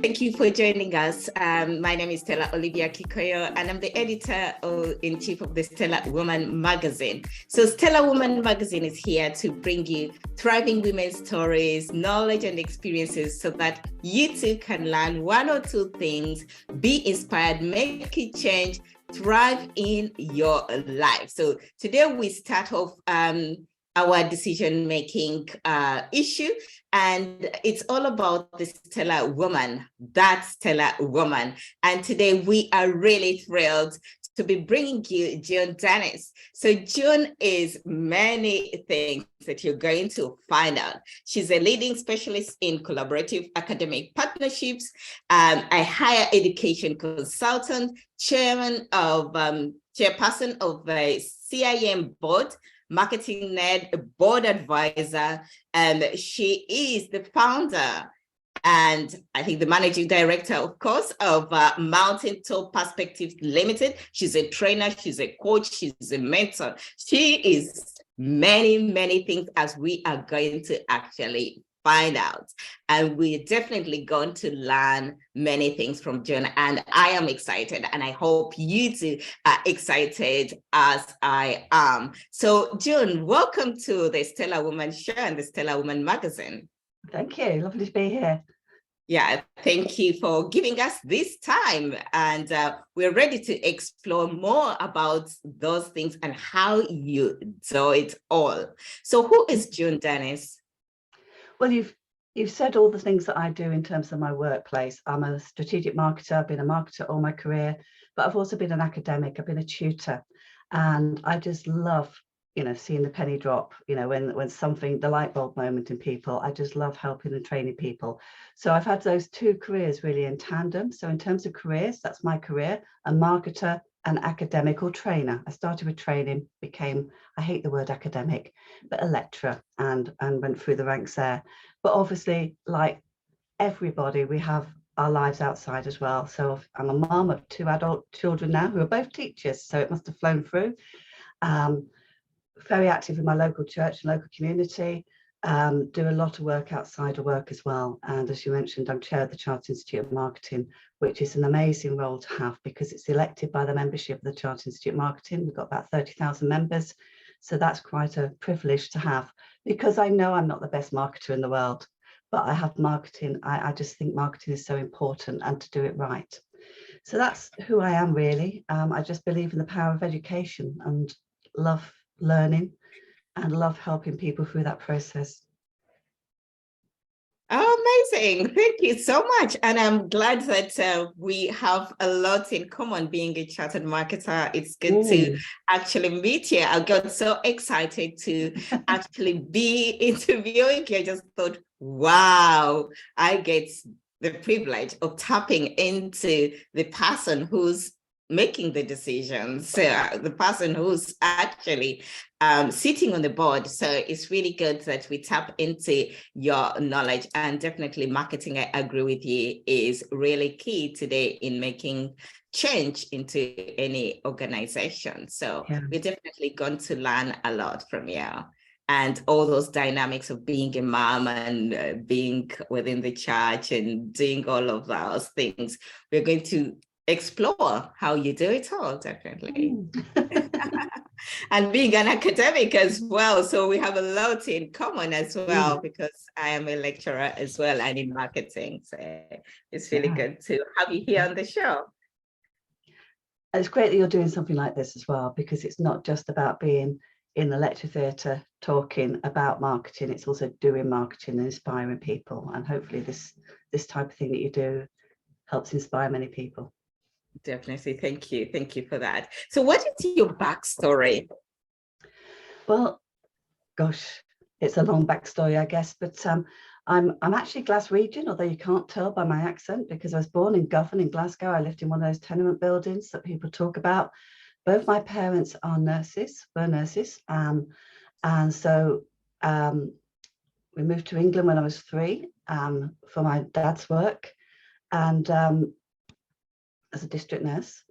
Thank you for joining us. My name is Stella Olivia Kikoyo, and I'm the editor-in-chief of the Stellar Woman magazine. So Stellar Woman magazine is here to bring you thriving women's stories, knowledge, and experiences so that you too can learn one or two things, be inspired, make a change, thrive in your life. So today we start off our decision-making issue, and it's all about the stellar woman, that stellar woman. And today we are really thrilled to be bringing you June Dennis. So June is many things that you're going to find out. She's a leading specialist in collaborative academic partnerships, a higher education consultant, chairperson of the CIM board, marketing nerd, board advisor, and she is the founder and I think the managing director, of course, of Mountaintop Perspectives Limited. She's a trainer, she's a coach, she's a mentor. She is many things, as we are going to actually find out. And we're definitely going to learn many things from June. And I am excited, and I hope you too are excited as I am. So June, welcome to the Stellar Woman Show and the Stellar Woman magazine. Thank you. Lovely to be here. Yeah, thank you for giving us this time. And we're ready to explore more about those things and how you do it all. So who is June Dennis? Well, you've said all the things that I do in terms of my workplace. I'm a strategic marketer. I've been a marketer all my career, but I've also been an academic. I've been a tutor, and I just love, seeing the penny drop, when something, the light bulb moment in people. I just love helping and training people. So I've had those two careers really in tandem. So in terms of careers, that's my career, a marketer, an academic or trainer. I started with training, became, I hate the word academic, but a lecturer, and went through the ranks there. But obviously, like everybody, we have our lives outside as well. So I'm a mom of 2 adult children now who are both teachers, so it must have flown through. Very active in my local church and local community, do a lot of work outside of work as well. And as you mentioned, I'm chair of the Chartered Institute of Marketing, which is an amazing role to have because it's elected by the membership of the Chartered Institute of Marketing. We've got about 30,000 members. So that's quite a privilege to have, because I know I'm not the best marketer in the world, but I have marketing. I just think marketing is so important, and to do it right. So that's who I am really. I just believe in the power of education and love learning and love helping people through that process. Oh, amazing. Thank you so much. And I'm glad that we have a lot in common being a chartered marketer. It's good to actually meet you. I got so excited to actually be interviewing you. I just thought, wow, I get the privilege of tapping into the person who's making the decisions, the person who's actually sitting on the board. So it's really good that we tap into your knowledge, and definitely marketing, I agree with you, is really key today in making change into any organization. So we're definitely going to learn a lot from you. And all those dynamics of being a mom and being within the church and doing all of those things. We're going to explore how you do it all, definitely. And being an academic as well. So we have a lot in common as well, because I am a lecturer as well and in marketing. So it's really good to have you here on the show. It's great that you're doing something like this as well, because it's not just about being in the lecture theatre talking about marketing, it's also doing marketing and inspiring people. And hopefully this type of thing that you do helps inspire many people. Definitely. Thank you. Thank you for that. So what is your backstory? Well, gosh, it's a long backstory, I guess, but I'm actually Glaswegian, although you can't tell by my accent, because I was born in Govan in Glasgow. I lived in one of those tenement buildings that people talk about. Both my parents were nurses, and so we moved to England when I was 3 for my dad's work, and as a district nurse.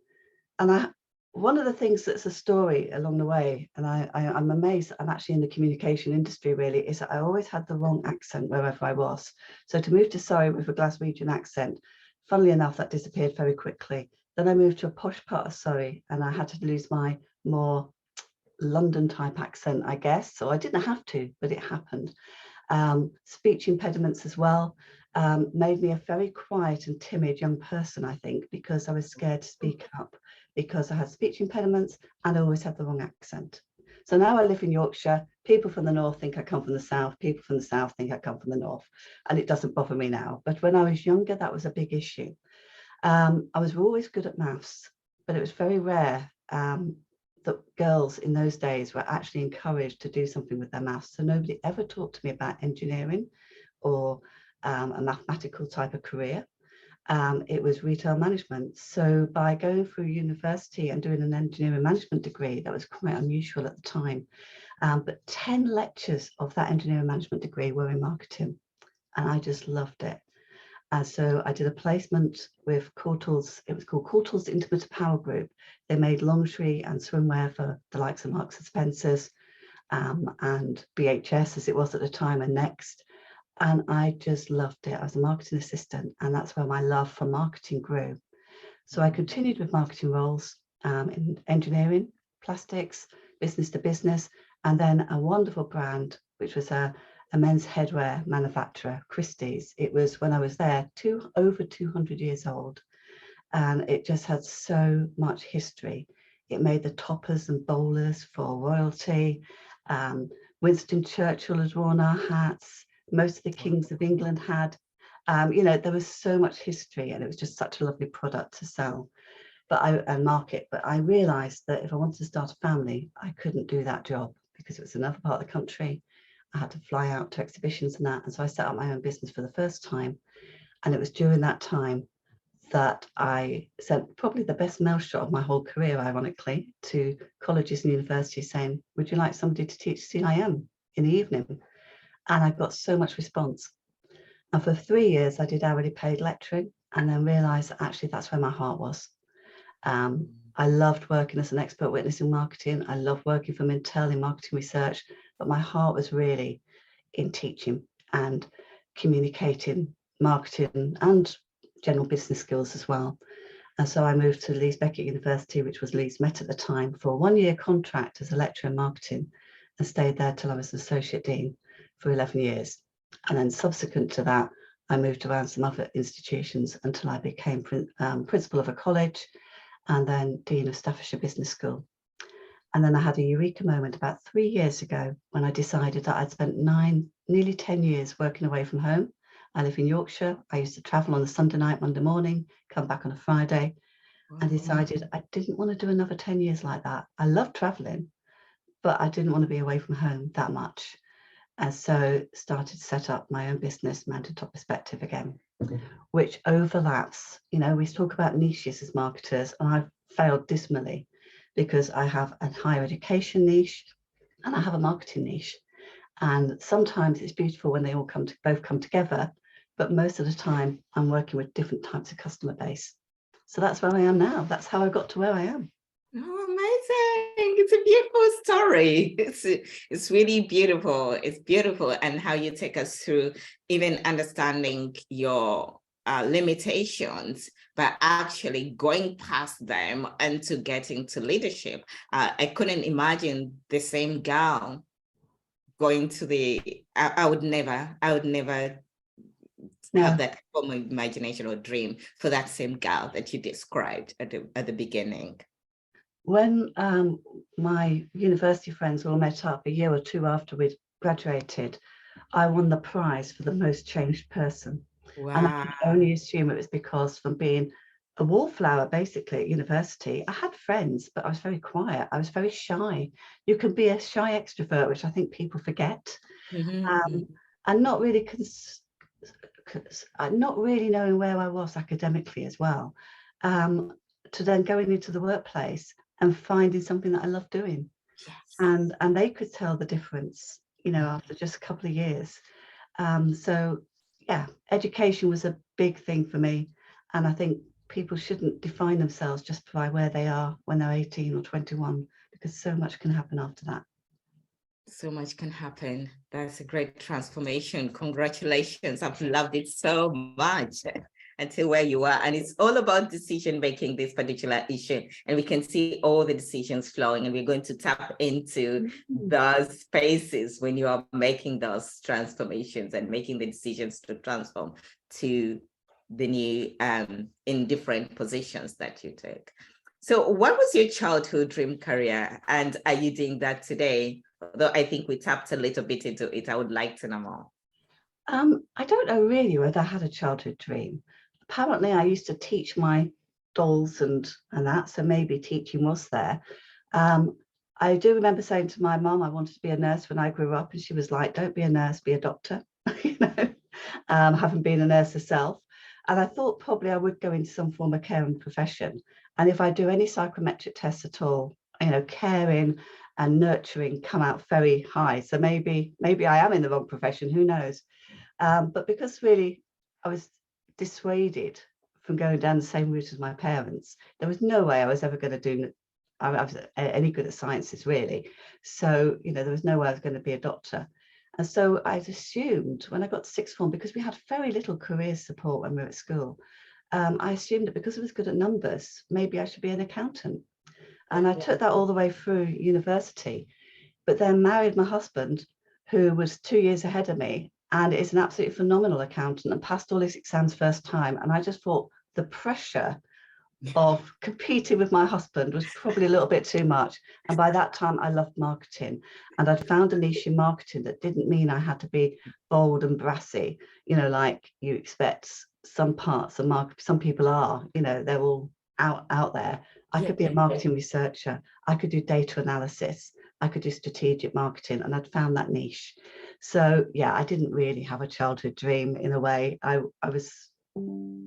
And one of the things that's a story along the way, and I'm amazed that I'm actually in the communication industry really, is that I always had the wrong accent wherever I was. So to move to Surrey with a Glaswegian accent funnily enough, that disappeared very quickly. Then I moved to a posh part of Surrey, and I had to lose my more London type accent, I guess. So I didn't have to, but it happened. Speech impediments as well made me a very quiet and timid young person, I think, because I was scared to speak up, because I had speech impediments and I always had the wrong accent. So now I live in Yorkshire. People from the north think I come from the south. People from the south think I come from the north. And it doesn't bother me now. But when I was younger, that was a big issue. I was always good at maths, but it was very rare that girls in those days were actually encouraged to do something with their maths. So nobody ever talked to me about engineering or a mathematical type of career. It was retail management. So by going through university and doing an engineering management degree, that was quite unusual at the time. But 10 lectures of that engineering management degree were in marketing, and I just loved it. So I did a placement with Courtaulds. It was called Courtaulds Intimate Apparel Group. They made lingerie and swimwear for the likes of Marks and Spencers and BHS, as it was at the time, and Next. And I just loved it. I was a marketing assistant, and that's where my love for marketing grew. So I continued with marketing roles in engineering, plastics, business to business, and then a wonderful brand, which was a men's headwear manufacturer, Christie's. It was, when I was there, over 200 years old, and it just had so much history. It made the toppers and bowlers for royalty. Winston Churchill had worn our hats. Most of the kings of England had. There was so much history, and it was just such a lovely product to sell and market. But I realized that if I wanted to start a family, I couldn't do that job because it was another part of the country. I had to fly out to exhibitions and that. And so I set up my own business for the first time. And it was during that time that I sent probably the best mail shot of my whole career, ironically, to colleges and universities saying, would you like somebody to teach CIM in the evening? And I got so much response. And for 3 years, I did hourly paid lecturing, and then realized that actually that's where my heart was. I loved working as an expert witness in marketing. I loved working for Mintel in marketing research, but my heart was really in teaching and communicating, marketing, and general business skills as well. And so I moved to Leeds Beckett University, which was Leeds Met at the time, for a 1-year contract as a lecturer in marketing, and stayed there till I was an associate dean for 11 years. And then subsequent to that, I moved around some other institutions until I became principal of a college, and then Dean of Staffordshire Business School. And then I had a eureka moment about 3 years ago when I decided that I'd spent nearly 10 years working away from home. I live in Yorkshire. I used to travel on a Sunday night, Monday morning, come back on a Friday, and decided I didn't want to do another 10 years like that. I love traveling, but I didn't want to be away from home that much. And so started to set up my own business, Mountaintop Perspective again, which overlaps. We talk about niches as marketers, and I've failed dismally because I have a higher education niche and I have a marketing niche. And sometimes it's beautiful when they all both come together, but most of the time I'm working with different types of customer base. So that's where I am now. That's how I got to where I am. Oh, amazing. It's a beautiful story. It's really beautiful. It's beautiful. And how you take us through even understanding your limitations, but actually going past them and to getting to leadership. I couldn't imagine the same girl going to I would never have that form of imagination or dream for that same girl that you described at the beginning. When my university friends all met up a year or two after we'd graduated, I won the prize for the most changed person. Wow. And I could only assume it was because from being a wallflower basically at university, I had friends, but I was very quiet. I was very shy. You can be a shy extrovert, which I think people forget. And not really not really knowing where I was academically as well, to then going into the workplace and finding something that I love doing. Yes. And they could tell the difference, after just a couple of years. So yeah, education was a big thing for me. And I think people shouldn't define themselves just by where they are when they're 18 or 21, because so much can happen after that. So much can happen. That's a great transformation. Congratulations. I've loved it so much. until where you are. And it's all about decision making, this particular issue. And we can see all the decisions flowing, and we're going to tap into those spaces when you are making those transformations and making the decisions to transform to the new in different positions that you take. So what was your childhood dream career, and are you doing that today? Although I think we tapped a little bit into it, I would like to know more. I don't know really whether I had a childhood dream. Apparently I used to teach my dolls and that, so maybe teaching was there. I do remember saying to my mum I wanted to be a nurse when I grew up, and she was like, don't be a nurse, be a doctor. You know, having been a nurse herself. And I thought probably I would go into some form of caring profession. And if I do any psychometric tests at all, you know, caring and nurturing come out very high. So maybe I am in the wrong profession, who knows? But because really I was dissuaded from going down the same route as my parents, there was no way I was ever going to do I was any good at sciences really. So, you know, there was no way I was going to be a doctor. And so I'd assumed when I got to sixth form, because we had very little career support when we were at school, I assumed that because I was good at numbers, maybe I should be an accountant. And I took that all the way through university, but then married my husband, who was 2 years ahead of me and is an absolutely phenomenal accountant and passed all his exams first time. And I just thought the pressure of competing with my husband was probably a little bit too much. And by that time I loved marketing, and I'd found a niche in marketing that didn't mean I had to be bold and brassy, you know, like you expect some parts of market. Some people are, you know, they're all out there. I could be a marketing researcher, I could do data analysis, I could do strategic marketing, and I'd found that niche. So yeah, I didn't really have a childhood dream in a way. I was,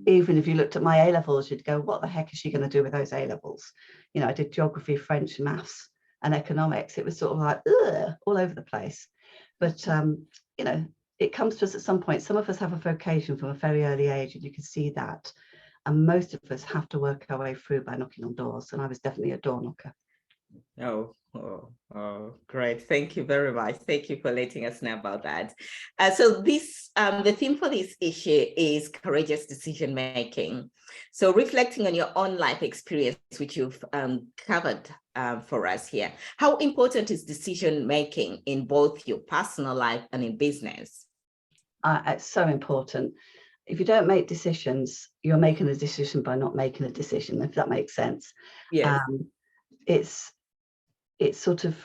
even if you looked at my A-levels, you'd go, what the heck is she going to do with those A-levels? You know, I did geography, French, maths and economics. It was sort of like, ugh, all over the place. But, you know, it comes to us at some point. Some of us have a vocation from a very early age, and you can see that. And most of us have to work our way through by knocking on doors. And I was definitely a door knocker. Oh, great. Thank you very much. Thank you for letting us know about that. So this, the theme for this issue is courageous decision making. So reflecting on your own life experience, which you've covered for us here, how important is decision making in both your personal life and in business? It's so important. If you don't make decisions, you're making a decision by not making a decision, if that makes sense. Yes. It's sort of,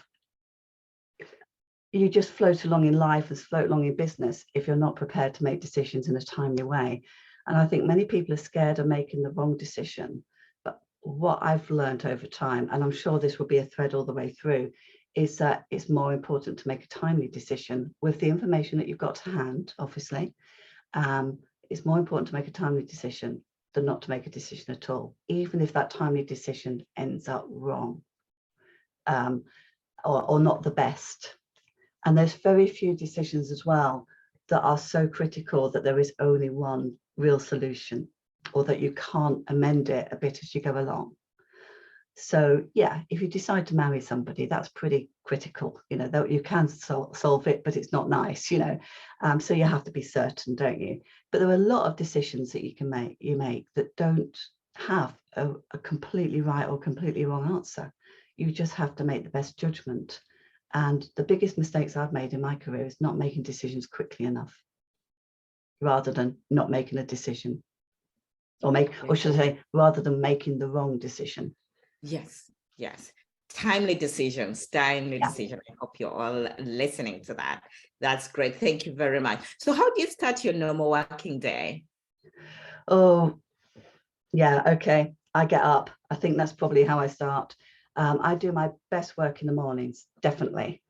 you just float along in life as float along in business if you're not prepared to make decisions in a timely way. And I think many people are scared of making the wrong decision. But what I've learned over time, and I'm sure this will be a thread all the way through, is that it's more important to make a timely decision with the information that you've got to hand, obviously. It's more important to make a timely decision than not to make a decision at all, even if that timely decision ends up wrong. Or not the best. And there's very few decisions as well that are so critical that there is only one real solution, or that you can't amend it a bit as you go along. So yeah, if you decide to marry somebody, that's pretty critical, you know, that you can solve it, but it's not nice, you know. So you have to be certain, don't you? But there are a lot of decisions that you make that don't have a completely right or completely wrong answer. You just have to make the best judgment. And the biggest mistakes I've made in my career is not making decisions quickly enough, rather than not making a decision, or should I say, rather than making the wrong decision. Yes. Timely decisions. I hope you're all listening to that. That's great. Thank you very much. So how do you start your normal working day? Oh, yeah, okay. I get up. I think that's probably how I start. I do my best work in the mornings, definitely,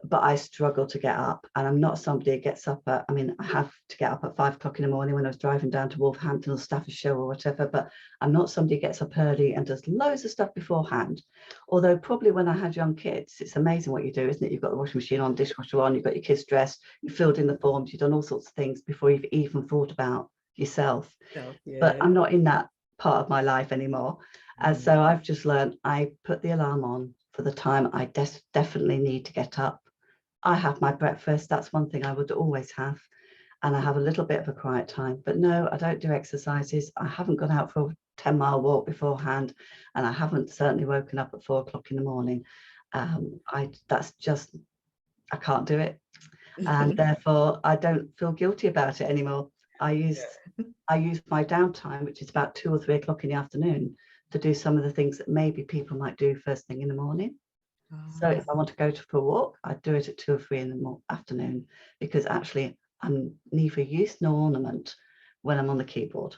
but I struggle to get up, and I'm not somebody who gets up at, I mean, I have to get up at 5 o'clock in the morning when I was driving down to Wolverhampton or Staffordshire or whatever, but I'm not somebody who gets up early and does loads of stuff beforehand. Although probably when I had young kids, it's amazing what you do, isn't it? You've got the washing machine on, dishwasher on, you've got your kids dressed, you've filled in the forms, you've done all sorts of things before you've even thought about yourself. But I'm not in that part of my life anymore. So I've just learned, I put the alarm on for the time I definitely need to get up. I have my breakfast. That's one thing I would always have. and I have a little bit of a quiet time. But no, I don't do exercises. I haven't gone out for a 10-mile walk beforehand, and I haven't certainly woken up at 4 o'clock in the morning. That's just, I can't do it. And therefore I don't feel guilty about it anymore. I use my downtime, which is about 2 or 3 o'clock in the afternoon, to do some of the things that maybe people might do first thing in the morning. So if I want to go for a walk, I do it at 2 or 3 in the afternoon, because actually I'm neither use nor ornament when I'm on the keyboard.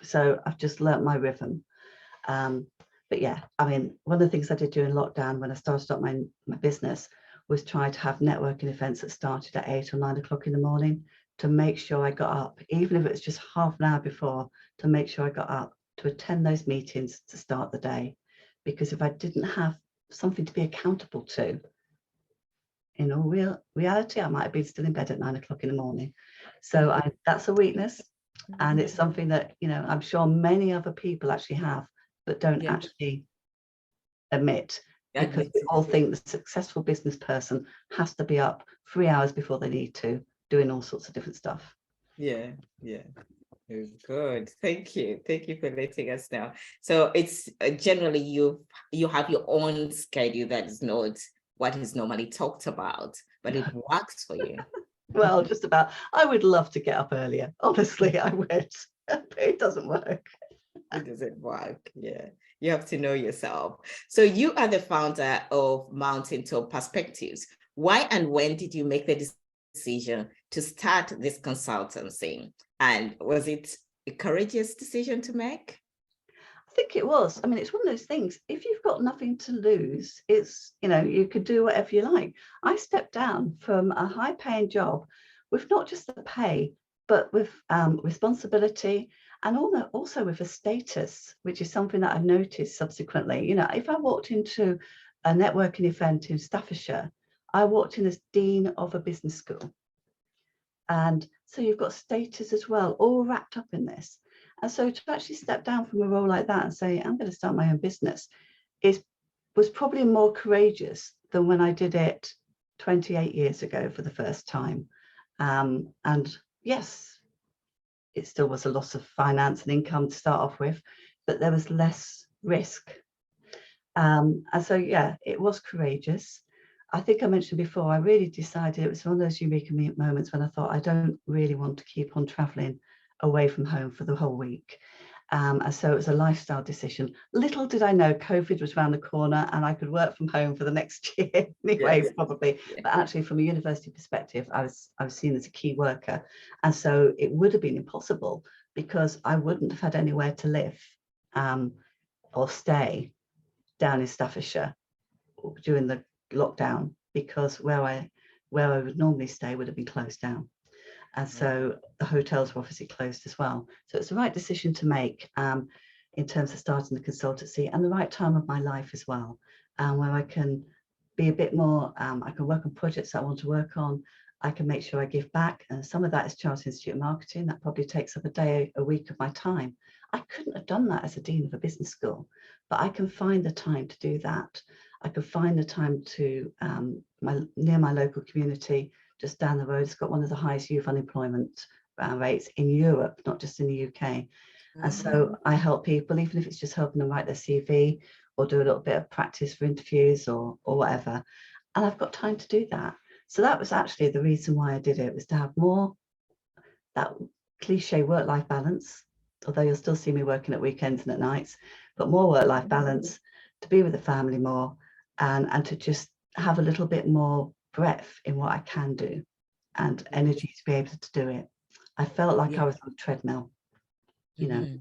So I've just learnt my rhythm. But yeah, I mean, one of the things I did during lockdown when I started up my business was try to have networking events that started at 8 or 9 o'clock in the morning, to make sure I got up, even if it's just half an hour before, to make sure I got up to attend those meetings to start the day. Because if I didn't have something to be accountable to, in all reality, I might have been still in bed at 9 o'clock in the morning. So that's a weakness. And it's something that, you know, I'm sure many other people actually have, but don't actually admit, because we all think the successful business person has to be up 3 hours before they need to, doing all sorts of different stuff. Yeah. Good. Thank you for letting us know. So it's generally you have your own schedule that is not what is normally talked about, but it works for you. Well, just about. I would love to get up earlier. Honestly, I would. But it doesn't work. It doesn't work. Yeah. You have to know yourself. So you are the founder of Mountaintop Perspectives. Why and when did you make the decision to start this consultancy? And was it a courageous decision to make? I think it was. I mean, it's one of those things. If you've got nothing to lose, it's, you know, you could do whatever you like. I stepped down from a high-paying job with not just the pay, but with responsibility, and also with a status, which is something that I've noticed subsequently. You know, if I walked into a networking event in Staffordshire, I walked in as dean of a business school. And so you've got status as well, all wrapped up in this. And so to actually step down from a role like that and say, I'm going to start my own business, was probably more courageous than when I did it 28 years ago for the first time. And yes, it still was a loss of finance and income to start off with, but there was less risk. And so, yeah, it was courageous. I think I mentioned before, I really decided it was one of those unique moments when I thought, I don't really want to keep on traveling away from home for the whole week. And so it was a lifestyle decision. Little did I know COVID was around the corner and I could work from home for the next year anyway, probably. But actually, from a university perspective, I was seen as a key worker. And so it would have been impossible, because I wouldn't have had anywhere to live or stay down in Staffordshire during the lockdown, because where I would normally stay would have been closed down. And so the hotels were obviously closed as well. So it's the right decision to make in terms of starting the consultancy, and the right time of my life as well, where I can be a bit more, I can work on projects that I want to work on. I can make sure I give back. And some of that is Chartered Institute of Marketing. That probably takes up a day, a week of my time. I couldn't have done that as a dean of a business school, but I can find the time to do that. I could find the time to near my local community, just down the road. It's got one of the highest youth unemployment rates in Europe, not just in the UK. And so I help people, even if it's just helping them write their CV or do a little bit of practice for interviews or whatever. And I've got time to do that. So that was actually the reason why I did it, was to have more that cliche work-life balance, although you'll still see me working at weekends and at nights, but more work-life balance, to be with the family more, and to just have a little bit more breadth in what I can do and energy to be able to do it. I felt like I was on a treadmill, you know,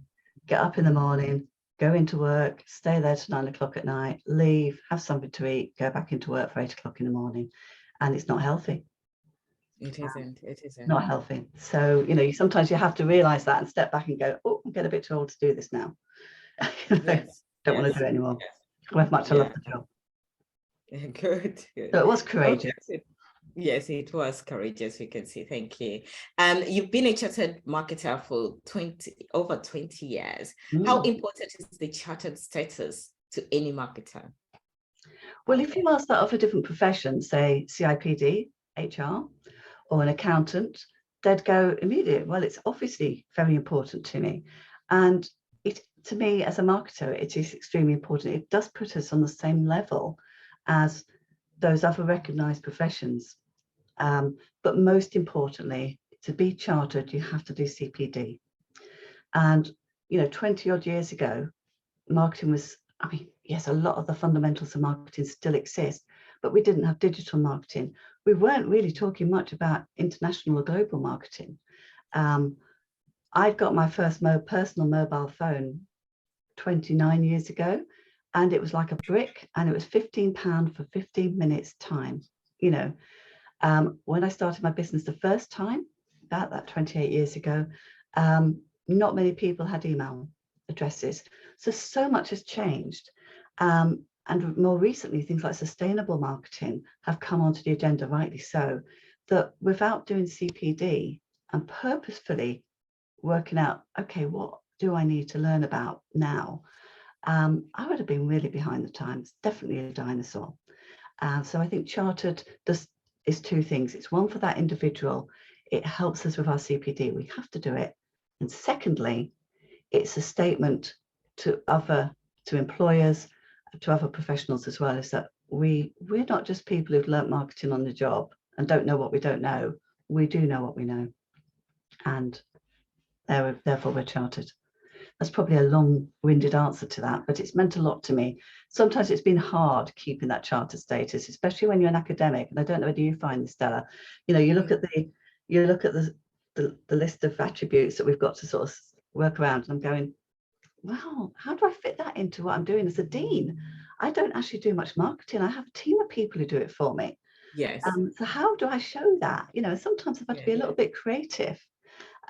get up in the morning, go into work, stay there till 9 o'clock at night, leave, have something to eat, go back into work for 8 o'clock in the morning. And it's not healthy. It isn't. Not healthy. So, you know, sometimes you have to realize that and step back and go, oh, I'm getting a bit too old to do this now. Don't want to do it anymore. However much I love the job. Good. So it was courageous. Okay. Yes, it was courageous. We can see. Thank you. You've been a chartered marketer for over 20 years. How important is the chartered status to any marketer? Well, if you ask that of a different profession, say CIPD, HR, or an accountant, they'd go immediately, well, it's obviously very important to me. And it, to me, as a marketer, it is extremely important. It does put us on the same level as those other recognised professions. But most importantly, to be chartered, you have to do CPD. And, 20 odd years ago, marketing was, I mean, yes, a lot of the fundamentals of marketing still exist, but we didn't have digital marketing. We weren't really talking much about international or global marketing. I got my first personal mobile phone 29 years ago, and it was like a brick, and it was £15 for 15 minutes time. When I started my business the first time, about that 28 years ago, not many people had email addresses. So much has changed. And more recently, things like sustainable marketing have come onto the agenda, rightly so, that without doing CPD and purposefully working out, okay, what do I need to learn about now? I would have been really behind the times, definitely a dinosaur. So I think chartered is two things. It's one for that individual. It helps us with our CPD. We have to do it. And secondly, it's a statement to employers, to other professionals as well, is that we're not just people who've learnt marketing on the job and don't know what we don't know. We do know what we know. And therefore we're chartered. That's probably a long-winded answer to that, but it's meant a lot to me. Sometimes it's been hard keeping that charter status, especially when you're an academic. And I don't know whether you find this, Stella. You look at the list of attributes that we've got to sort of work around, and I'm going, wow, how do I fit that into what I'm doing as a dean? I don't actually do much marketing. I have a team of people who do it for me. Yes. So how do I show that? Sometimes I've had to be a little bit creative.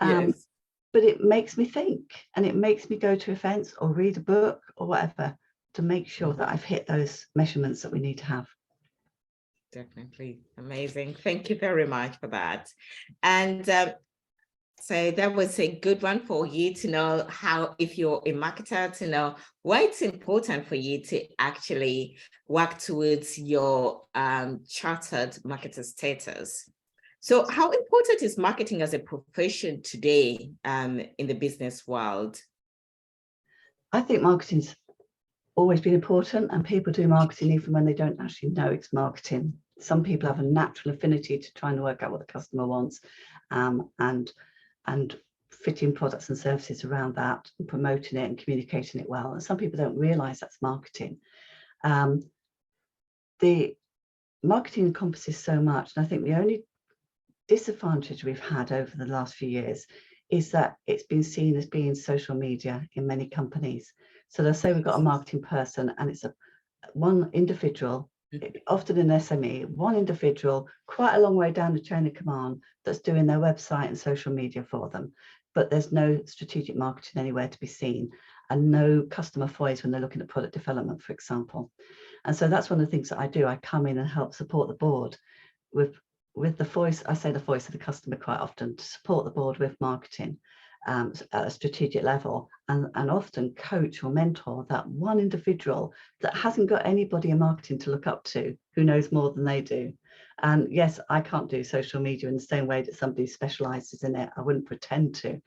Yes. But it makes me think, and it makes me go to events or read a book or whatever to make sure that I've hit those measurements that we need to have. Definitely. Amazing. Thank you very much for that. And so that was a good one for you to know how, if you're a marketer, to know why it's important for you to actually work towards your chartered marketer status. So how important is marketing as a profession today in the business world? I think marketing's always been important, and people do marketing even when they don't actually know it's marketing. Some people have a natural affinity to trying to work out what the customer wants, and fitting products and services around that, and promoting it and communicating it well. And some people don't realise that's marketing. The marketing encompasses so much, and I think the only disadvantage we've had over the last few years is that it's been seen as being social media in many companies. So they'll say we've got a marketing person, and it's one individual, often an SME, one individual, quite a long way down the chain of command, that's doing their website and social media for them. But there's no strategic marketing anywhere to be seen, and no customer voice when they're looking at product development, for example. And so that's one of the things that I do. I come in and help support the board with the voice, I say the voice of the customer quite often, to support the board with marketing at a strategic level, and often coach or mentor that one individual that hasn't got anybody in marketing to look up to who knows more than they do. And yes, I can't do social media in the same way that somebody specialises in it. I wouldn't pretend to,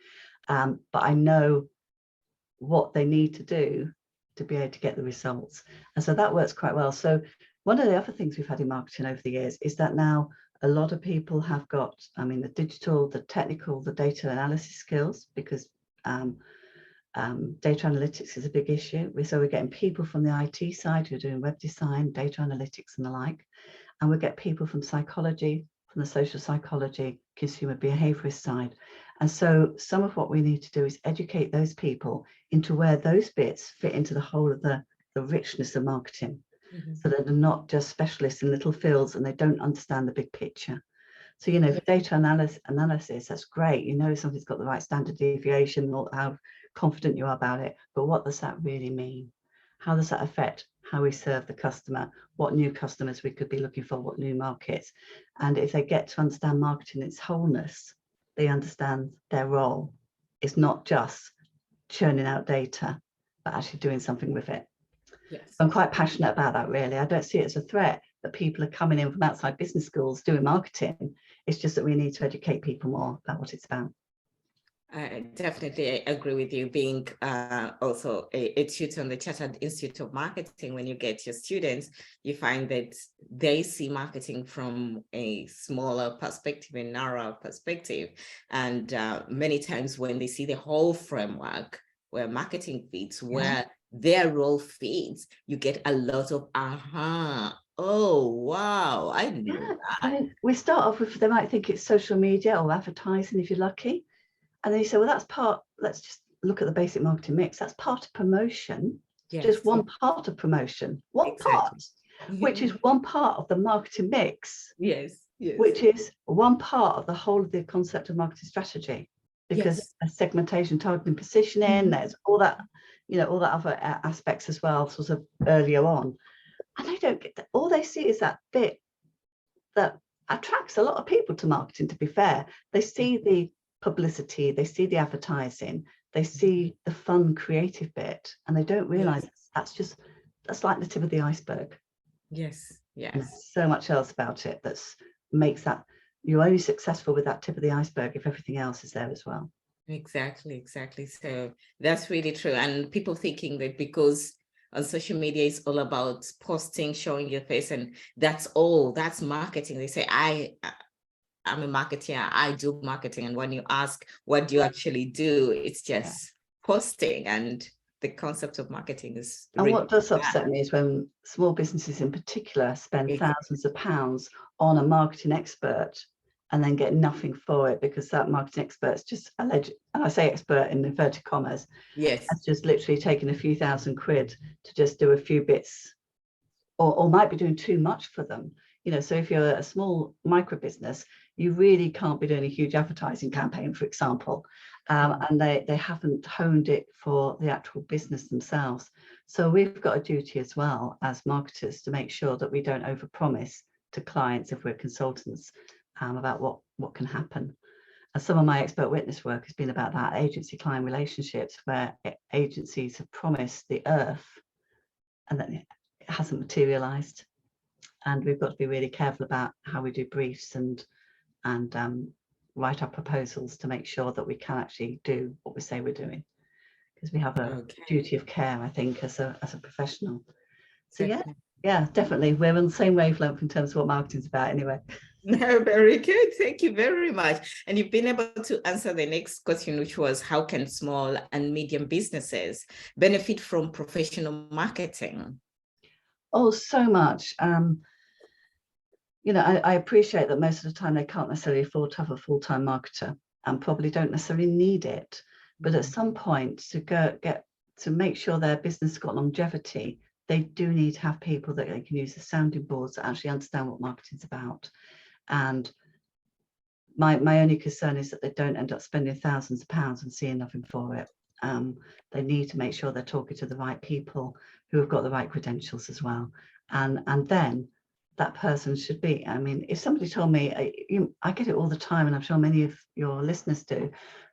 but I know what they need to do to be able to get the results. And so that works quite well. So one of the other things we've had in marketing over the years is that now a lot of people have got, the digital, the technical, the data analysis skills, because data analytics is a big issue. So we're getting people from the IT side who are doing web design, data analytics and the like. And we get people from psychology, from the social psychology, consumer behaviourist side. And so some of what we need to do is educate those people into where those bits fit into the whole of the richness of marketing. So that they're not just specialists in little fields and they don't understand the big picture. So, for data analysis, that's great. Something's got the right standard deviation, or how confident you are about it. But what does that really mean? How does that affect how we serve the customer? What new customers we could be looking for? What new markets? And if they get to understand marketing in its wholeness, they understand their role. It's not just churning out data, but actually doing something with it. Yes. I'm quite passionate about that, really. I don't see it as a threat that people are coming in from outside business schools doing marketing. It's just that we need to educate people more about what it's about. I definitely agree with you. Being also a tutor on the Chartered Institute of Marketing, when you get your students, you find that they see marketing from a smaller perspective, a narrower perspective. And many times when they see the whole framework where marketing fits, where their role fits, you get a lot of oh, wow, I knew that. I mean, we start off with, they might think it's social media or advertising if you're lucky. And then you say, well, that's part, let's just look at the basic marketing mix. That's part of promotion, just one part of promotion, one part, which is one part of the marketing mix. Yes. Which is one part of the whole of the concept of marketing strategy, because segmentation, targeting, positioning, there's all that, all that other aspects as well, sort of earlier on. And they don't get that. All they see is that bit that attracts a lot of people to marketing, to be fair. They see the publicity, they see the advertising, they see the fun creative bit, and they don't realize that's like the tip of the iceberg. Yes. And there's so much else about it that makes that you're only successful with that tip of the iceberg if everything else is there as well. Exactly. So that's really true. And people thinking that because on social media it's all about posting, showing your face, and that's all, that's marketing. They say, I'm a marketer, I do marketing. And when you ask, what do you actually do? It's just posting. And the concept of marketing is and really what does upset me is when small businesses in particular spend thousands of pounds on a marketing expert and then get nothing for it, because that marketing expert's just alleged, and I say expert in inverted commas, has just literally taken a few £1,000 to just do a few bits, or might be doing too much for them. So if you're a small micro business, you really can't be doing a huge advertising campaign, for example, and they haven't honed it for the actual business themselves. So we've got a duty as well as marketers to make sure that we don't overpromise to clients if we're consultants about what can happen. And some of my expert witness work has been about that, agency client relationships, where agencies have promised the earth and then it hasn't materialized. And we've got to be really careful about how we do briefs and write our proposals to make sure that we can actually do what we say we're doing, because we have a duty of care, I think, as a professional. So yeah, definitely we're on the same wavelength in terms of what marketing's about anyway. No, very good. Thank you very much. And you've been able to answer the next question, which was, how can small and medium businesses benefit from professional marketing? Oh, so much. I appreciate that most of the time they can't necessarily afford to have a full-time marketer and probably don't necessarily need it. But at some point, to make sure their business has got longevity, they do need to have people that they can use as sounding boards that actually understand what marketing's about. And my only concern is that they don't end up spending thousands of pounds and seeing nothing for it. They need to make sure they're talking to the right people who have got the right credentials as well. And then that person should be, I mean, if somebody told me, I get it all the time, and I'm sure many of your listeners do,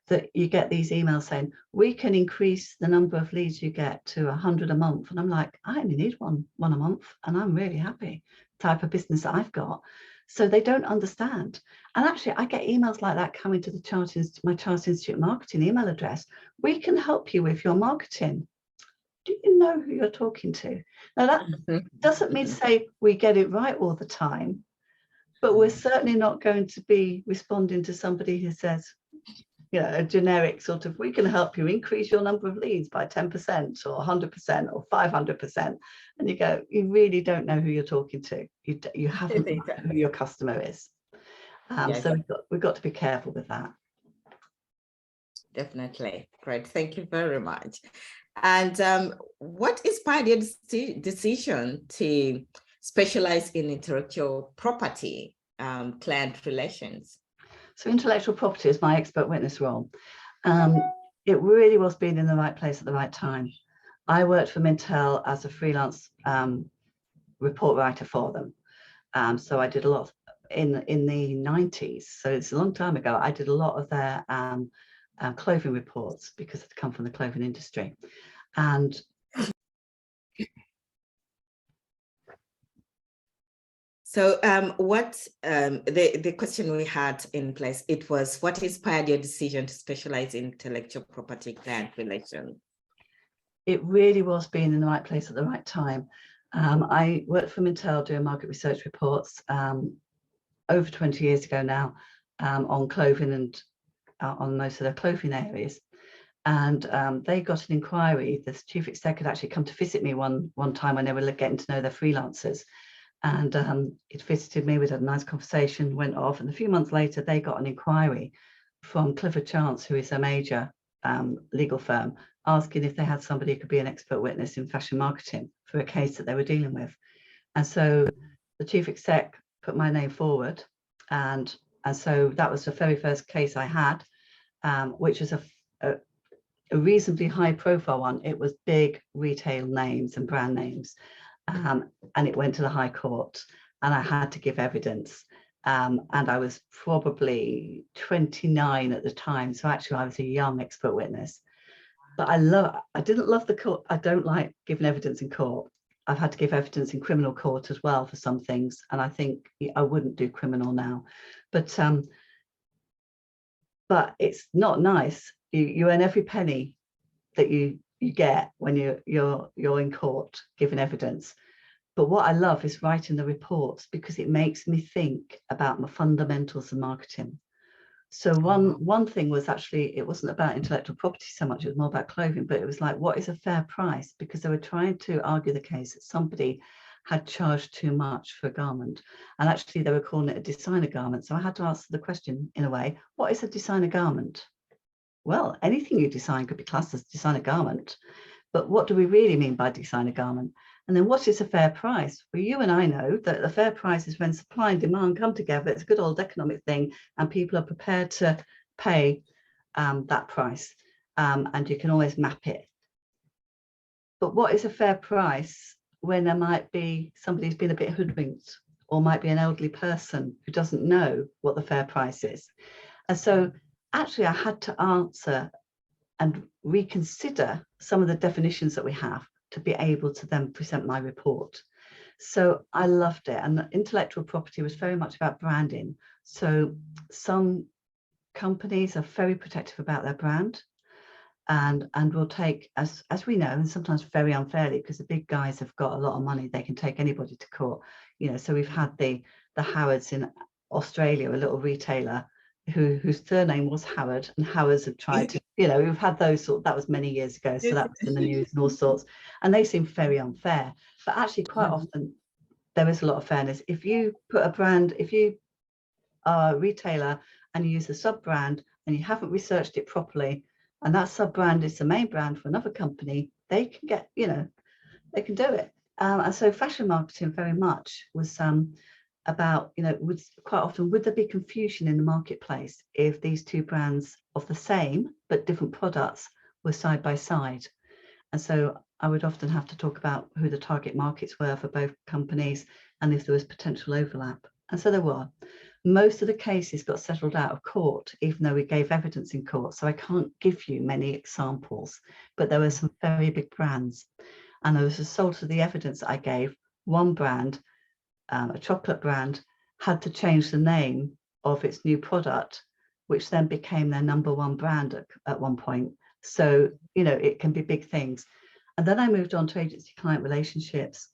that you get these emails saying, we can increase the number of leads you get to 100 a month. And I'm like, I only need one a month, and I'm really happy, type of business that I've got. So they don't understand. And actually, I get emails like that coming to my Chartered Institute marketing email address. We can help you with your marketing. Do you know who you're talking to? Now, that doesn't mean to say we get it right all the time, but we're certainly not going to be responding to somebody who says, a generic sort of, we can help you increase your number of leads by 10% or 100% or 500%. And you go, you really don't know who you're talking to. You haven't known who your customer is. So we've got to be careful with that. Definitely. Great. Thank you very much. And what inspired your decision to specialize in intellectual property, client relations? So intellectual property is my expert witness role. It really was being in the right place at the right time. I worked for Mintel as a freelance report writer for them. So I did a lot in the 90s. So it's a long time ago. I did a lot of their clothing reports because I'd come from the clothing industry. And So the question we had in place, it was, what inspired your decision to specialize in intellectual property client relations? It really was being in the right place at the right time. I worked for Mintel doing market research reports over 20 years ago now, on clothing and on most of their clothing areas. And they got an inquiry. The chief exec had actually come to visit me one time when they were getting to know their freelancers. And it visited me, we had a nice conversation, went off. And a few months later, they got an inquiry from Clifford Chance, who is a major legal firm, asking if they had somebody who could be an expert witness in fashion marketing for a case that they were dealing with. And so the chief exec put my name forward. And so that was the very first case I had, which was a reasonably high profile one. It was big retail names and brand names. And it went to the High Court, and I had to give evidence. And I was probably 29 at the time. So actually I was a young expert witness. But I didn't love the court. I don't like giving evidence in court. I've had to give evidence in criminal court as well for some things. And I think I wouldn't do criminal now. But it's not nice. You earn every penny that you get when you're in court giving evidence. But what I love is writing the reports, because it makes me think about my fundamentals of marketing. So one thing was, actually, it wasn't about intellectual property so much, it was more about clothing, but it was like, what is a fair price? Because they were trying to argue the case that somebody had charged too much for a garment. And actually they were calling it a designer garment. So I had to answer the question in a way, what is a designer garment? Well, anything you design could be classed as a designer garment, but what do we really mean by designer garment? And then what is a fair price? Well, you and I know that the fair price is when supply and demand come together. It's a good old economic thing, and people are prepared to pay that price, and you can always map it. But what is a fair price when there might be somebody who's been a bit hoodwinked, or might be an elderly person who doesn't know what the fair price is? And so actually I had to answer and reconsider some of the definitions that we have to be able to then present my report. So I loved it. And intellectual property was very much about branding. So some companies are very protective about their brand, and will take, as we know, and sometimes very unfairly, because the big guys have got a lot of money, they can take anybody to court. So we've had the Howards in Australia, a little retailer whose surname was Howard, and Howards have tried to, we've had those that was many years ago, so that was in the news and all sorts, and they seem very unfair. But actually quite often there is a lot of fairness. If you put a brand, if you are a retailer and you use a sub brand and you haven't researched it properly, and that sub brand is the main brand for another company, they can get, they can do it. And so fashion marketing very much was about, quite often, would there be confusion in the marketplace if these two brands of the same but different products were side by side? And so I would often have to talk about who the target markets were for both companies and if there was potential overlap. And so there were. Most of the cases got settled out of court, even though we gave evidence in court. So I can't give you many examples, but there were some very big brands. And as a result of the evidence that I gave, one brand, a chocolate brand, had to change the name of its new product, which then became their #1 brand at one point. So, it can be big things. And then I moved on to agency client relationships,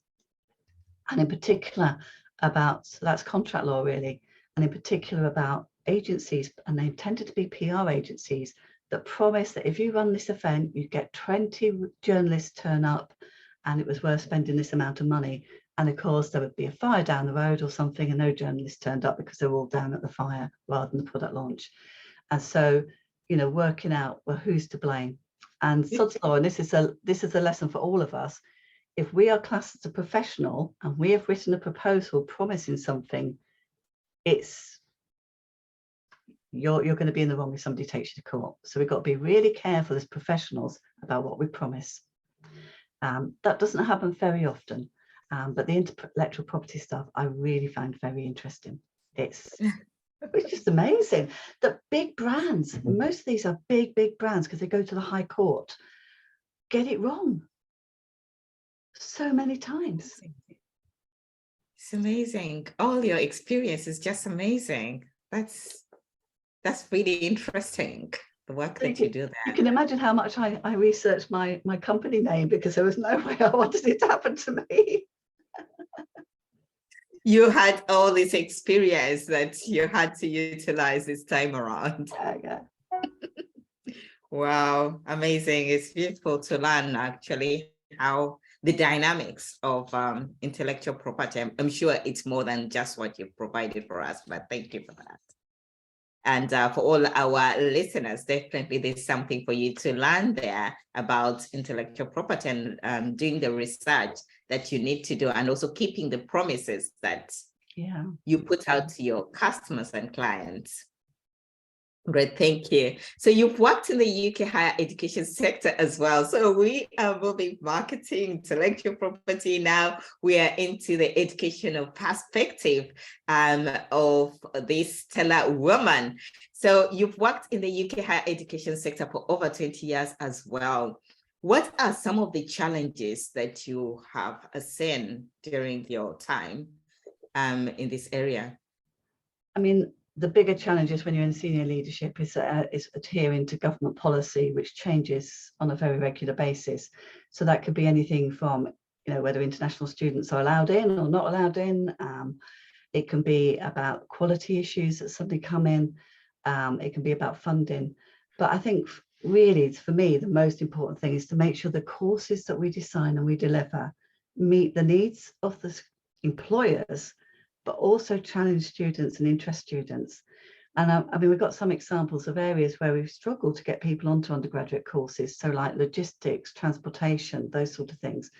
and in particular so that's contract law really, and in particular about agencies, and they tended to be PR agencies that promised that if you run this event, you get 20 journalists turn up, and it was worth spending this amount of money. And of course, there would be a fire down the road or something, and no journalists turned up because they were all down at the fire rather than the product launch. And so, working out, well, who's to blame? And sod's law, and this is a lesson for all of us. If we are classed as a professional and we have written a proposal promising something, you're going to be in the wrong if somebody takes you to court. So we've got to be really careful as professionals about what we promise. That doesn't happen very often. But the intellectual property stuff I really found very interesting. It's just amazing that big brands, most of these are big brands because they go to the High Court, get it wrong so many times. It's amazing. All your experience is just amazing. That's really interesting, the work that you do there. You can imagine how much I researched my company name, because there was no way I wanted it to happen to me. You had all this experience that you had to utilize this time around. Yeah. Wow, amazing. It's beautiful to learn actually how the dynamics of intellectual property. I'm sure it's more than just what you've provided for us, but thank you for that. And for all our listeners, definitely there's something for you to learn there about intellectual property and doing the research that you need to do, and also keeping the promises that you put out to your customers and clients. Great, thank you. So you've worked in the UK higher education sector as well. So we are moving marketing, intellectual property. Now we are into the educational perspective of this stellar woman. So you've worked in the UK higher education sector for over 20 years as well. What are some of the challenges that you have seen during your time in this area? I mean, the bigger challenge when you're in senior leadership is adhering to government policy, which changes on a very regular basis. So that could be anything from, whether international students are allowed in or not allowed in. It can be about quality issues that suddenly come in. It can be about funding. But I think really, for me, the most important thing is to make sure the courses that we design and we deliver meet the needs of the employers, but also challenge students and interest students. And I mean, we've got some examples of areas where we've struggled to get people onto undergraduate courses. So like logistics, transportation, those sort of things.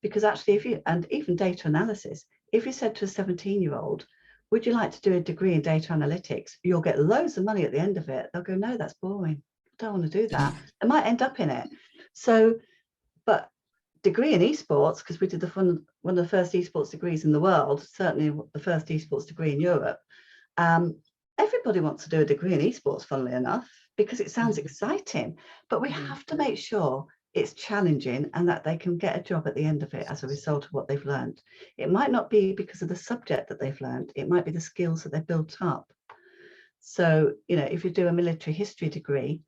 Because actually, even data analysis, if you said to a 17-year-old, would you like to do a degree in data analytics? You'll get loads of money at the end of it. They'll go, no, that's boring. I don't want to do that. They might end up in it. So, but degree in esports, because we did one of the first esports degrees in the world, certainly the first esports degree in Europe. Everybody wants to do a degree in esports, funnily enough, because it sounds exciting, but we have to make sure it's challenging and that they can get a job at the end of it as a result of what they've learned. It might not be because of the subject that they've learned, it might be the skills that they've built up. So, if you do a military history degree,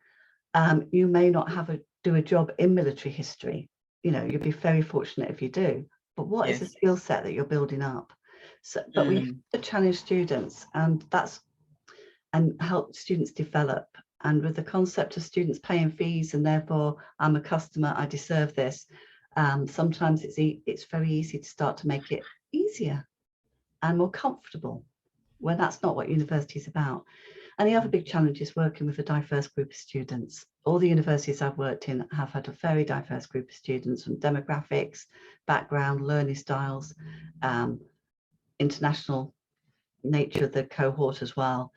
you may not do a job in military history. You'd be very fortunate if you do, but what is the skill set that you're building up? So, but we have to challenge students and help students develop. And with the concept of students paying fees and therefore I'm a customer, I deserve this. Sometimes it's very easy to start to make it easier and more comfortable when that's not what university is about. And the other big challenge is working with a diverse group of students. All the universities I've worked in have had a very diverse group of students from demographics, background, learning styles, international nature of the cohort as well.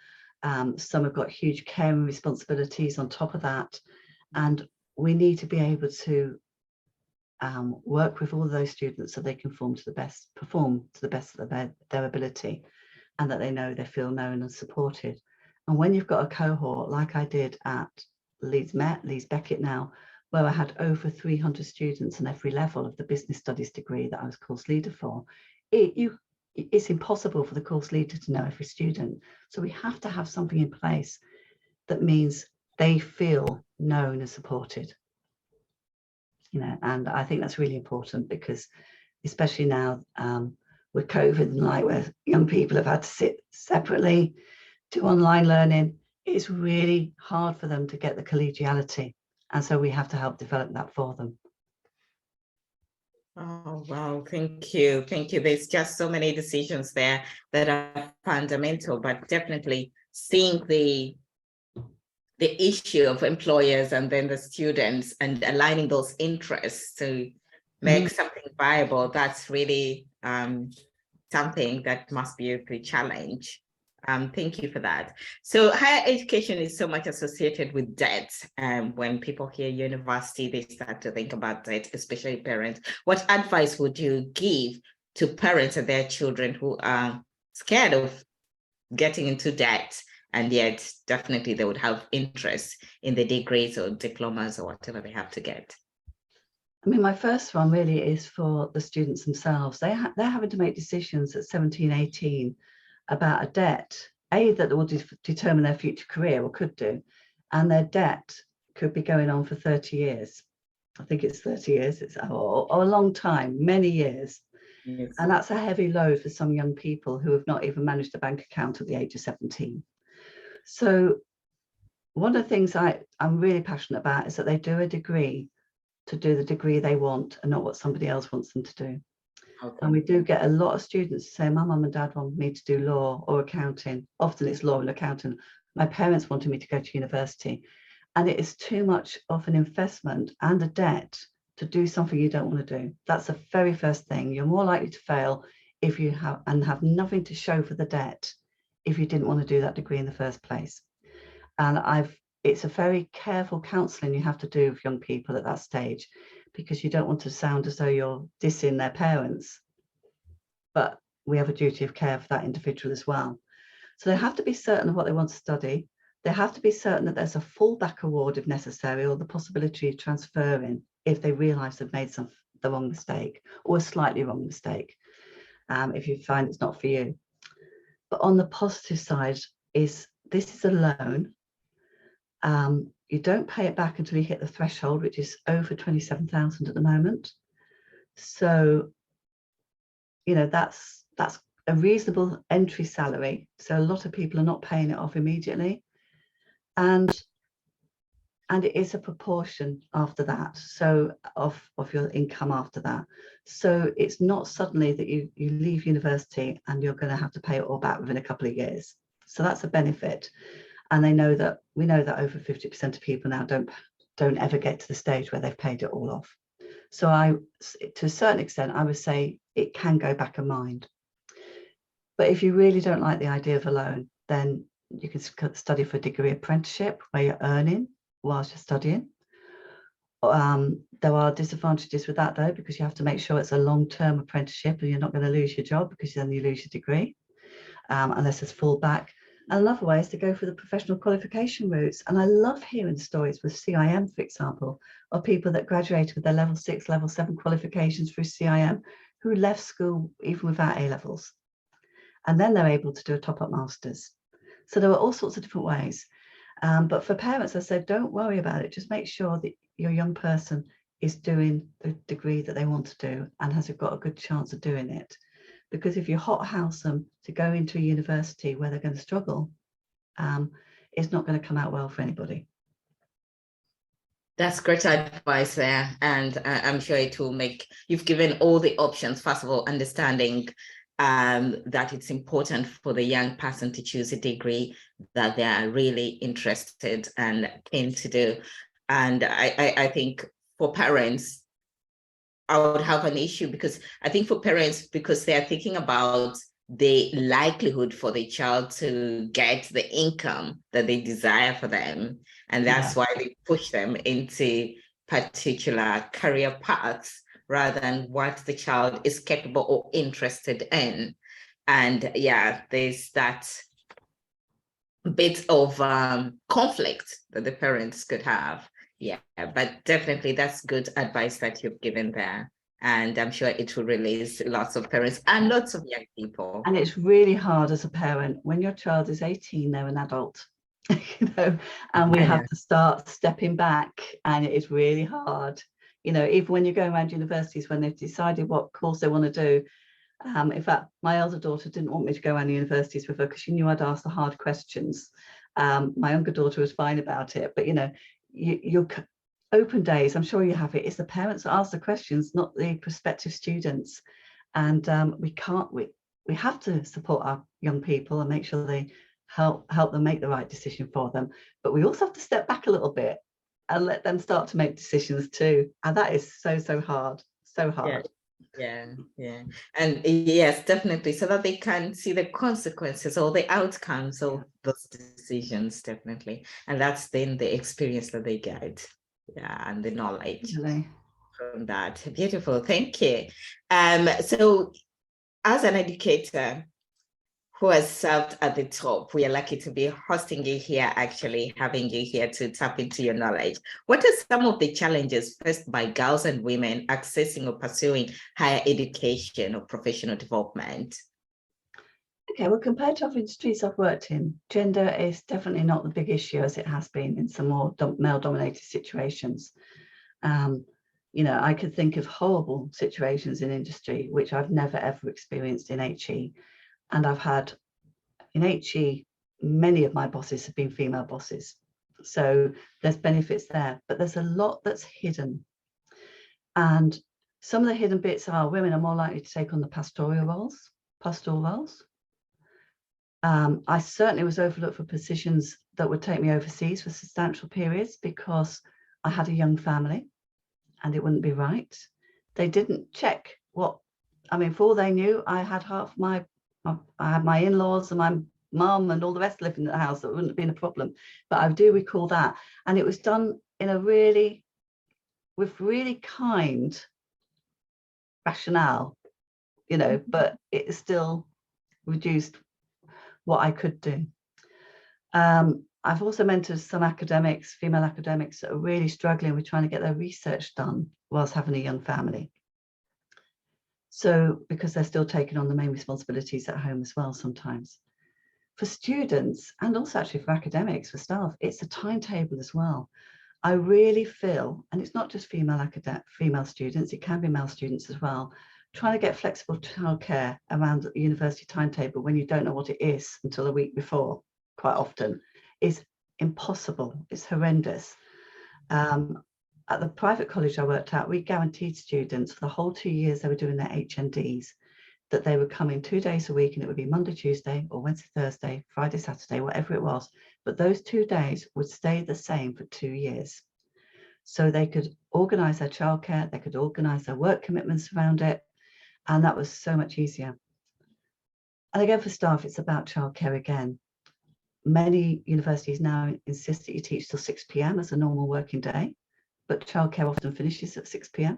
Some have got huge caring responsibilities on top of that. And we need to be able to work with all of those students so they can perform to the best of their ability, and that they feel known and supported. And when you've got a cohort like I did at Leeds Beckett now, where I had over 300 students on every level of the business studies degree that I was course leader for, it's impossible for the course leader to know every student. So we have to have something in place that means they feel known and supported. And I think that's really important, because especially now with COVID and where young people have had to sit separately, do online learning, it's really hard for them to get the collegiality. And so we have to help develop that for them. Oh, wow. Thank you. Thank you. There's just so many decisions there that are fundamental, but definitely seeing the issue of employers and then the students and aligning those interests to make something viable, that's really something that must be a challenge. Thank you for that. So higher education is so much associated with debt. When people hear university, they start to think about debt, especially parents. What advice would you give to parents and their children who are scared of getting into debt, and yet definitely they would have interest in the degrees or diplomas or whatever they have to get? I mean, my first one really is for the students themselves. They're having to make decisions at 17, 18 about a debt, that will determine their future career, or could do, and their debt could be going on for 30 years. I think it's 30 years, it's or a long time, many years. Yes. And that's a heavy load for some young people who have not even managed a bank account at the age of 17. So one of the things I'm really passionate about is that they do a degree to do the degree they want and not what somebody else wants them to do. Okay. And we do get a lot of students say, my mum and dad want me to do law or accounting. Often it's law and accounting. My parents wanted me to go to university. And it is too much of an investment and a debt to do something you don't want to do. That's the very first thing. You're more likely to fail if you have nothing to show for the debt if you didn't want to do that degree in the first place. And it's a very careful counselling you have to do with young people at that stage, because you don't want to sound as though you're dissing their parents. But we have a duty of care for that individual as well. So they have to be certain of what they want to study. They have to be certain that there's a fallback award if necessary, or the possibility of transferring if they realise they've made the wrong mistake or a slightly wrong mistake, if you find it's not for you. But on the positive side this is a loan. You don't pay it back until you hit the threshold, which is over 27,000 at the moment. So, that's a reasonable entry salary. So a lot of people are not paying it off immediately. And it is a proportion after that, so of your income after that. So it's not suddenly that you leave university and you're going to have to pay it all back within a couple of years. So that's a benefit. And we know that over 50% of people now don't ever get to the stage where they've paid it all off. So to a certain extent, I would say it can go back a mind. But if you really don't like the idea of a loan, then you can study for a degree apprenticeship where you're earning whilst you're studying. There are disadvantages with that though, because you have to make sure it's a long-term apprenticeship and you're not going to lose your job, because then you lose your degree, unless there's fallback. And another way is to go for the professional qualification routes. And I love hearing stories with CIM, for example, of people that graduated with their level 6, level 7 qualifications through CIM who left school even without A-levels. And then they're able to do a top-up master's. So there are all sorts of different ways. But for parents, I said, don't worry about it. Just make sure that your young person is doing the degree that they want to do and has got a good chance of doing it. Because if you hothouse them to go into a university where they're going to struggle, it's not going to come out well for anybody. That's great advice there. And I'm sure it will you've given all the options. First of all, understanding that it's important for the young person to choose a degree that they are really interested and keen to do. And I think for parents, I would have an issue, because I think for parents, because they are thinking about the likelihood for the child to get the income that they desire for them. And that's why they push them into particular career paths rather than what the child is capable or interested in. And there's that bit of conflict that the parents could have. Yeah, but definitely that's good advice that you've given there. And I'm sure it will release lots of parents and lots of young people. And it's really hard as a parent. When your child is 18, they're an adult, and we have to start stepping back, and it is really hard. Even when you're going around universities, when they've decided what course they want to do. In fact, my elder daughter didn't want me to go around the universities with her because she knew I'd ask the hard questions. My younger daughter was fine about it, but your open days, I'm sure you have it, it's the parents that ask the questions, not the prospective students. And we have to support our young people and make sure they help them make the right decision for them. But we also have to step back a little bit and let them start to make decisions too. And that is so hard, so hard. Yeah. And yes, definitely, so that they can see the consequences or the outcomes of those decisions, definitely. And that's then the experience that they get, and the knowledge from that. Beautiful, thank you. So as an educator, who has served at the top. We are lucky to be hosting you here, actually having you here to tap into your knowledge. What are some of the challenges faced by girls and women accessing or pursuing higher education or professional development? Okay, well, compared to other industries I've worked in, gender is definitely not the big issue as it has been in some more male-dominated situations. I could think of horrible situations in industry, which I've never ever experienced in HE. And I've had, in HE, many of my bosses have been female bosses. So there's benefits there, but there's a lot that's hidden. And some of the hidden bits are women are more likely to take on the pastoral roles. I certainly was overlooked for positions that would take me overseas for substantial periods because I had a young family and it wouldn't be right. They didn't check for all they knew, I had I had my in-laws and my mum and all the rest living in the house. That wouldn't have been a problem. But I do recall that. And it was done in with really kind rationale, but it still reduced what I could do. I've also mentored some female academics that are really struggling with trying to get their research done whilst having a young family. So, because they're still taking on the main responsibilities at home as well sometimes. For students, and also actually for academics, for staff, it's a timetable as well. I really feel, and it's not just female students, it can be male students as well, trying to get flexible childcare around the university timetable when you don't know what it is until a week before, quite often, is impossible. It's horrendous. At the private college I worked at, we guaranteed students for the whole 2 years they were doing their HNDs that they would come in 2 days a week, and it would be Monday, Tuesday, or Wednesday, Thursday, Friday, Saturday, whatever it was. But those 2 days would stay the same for 2 years. So they could organise their childcare, they could organise their work commitments around it, and that was so much easier. And again, for staff, it's about childcare again. Many universities now insist that you teach till 6 p.m. as a normal working day, but childcare often finishes at 6 p.m.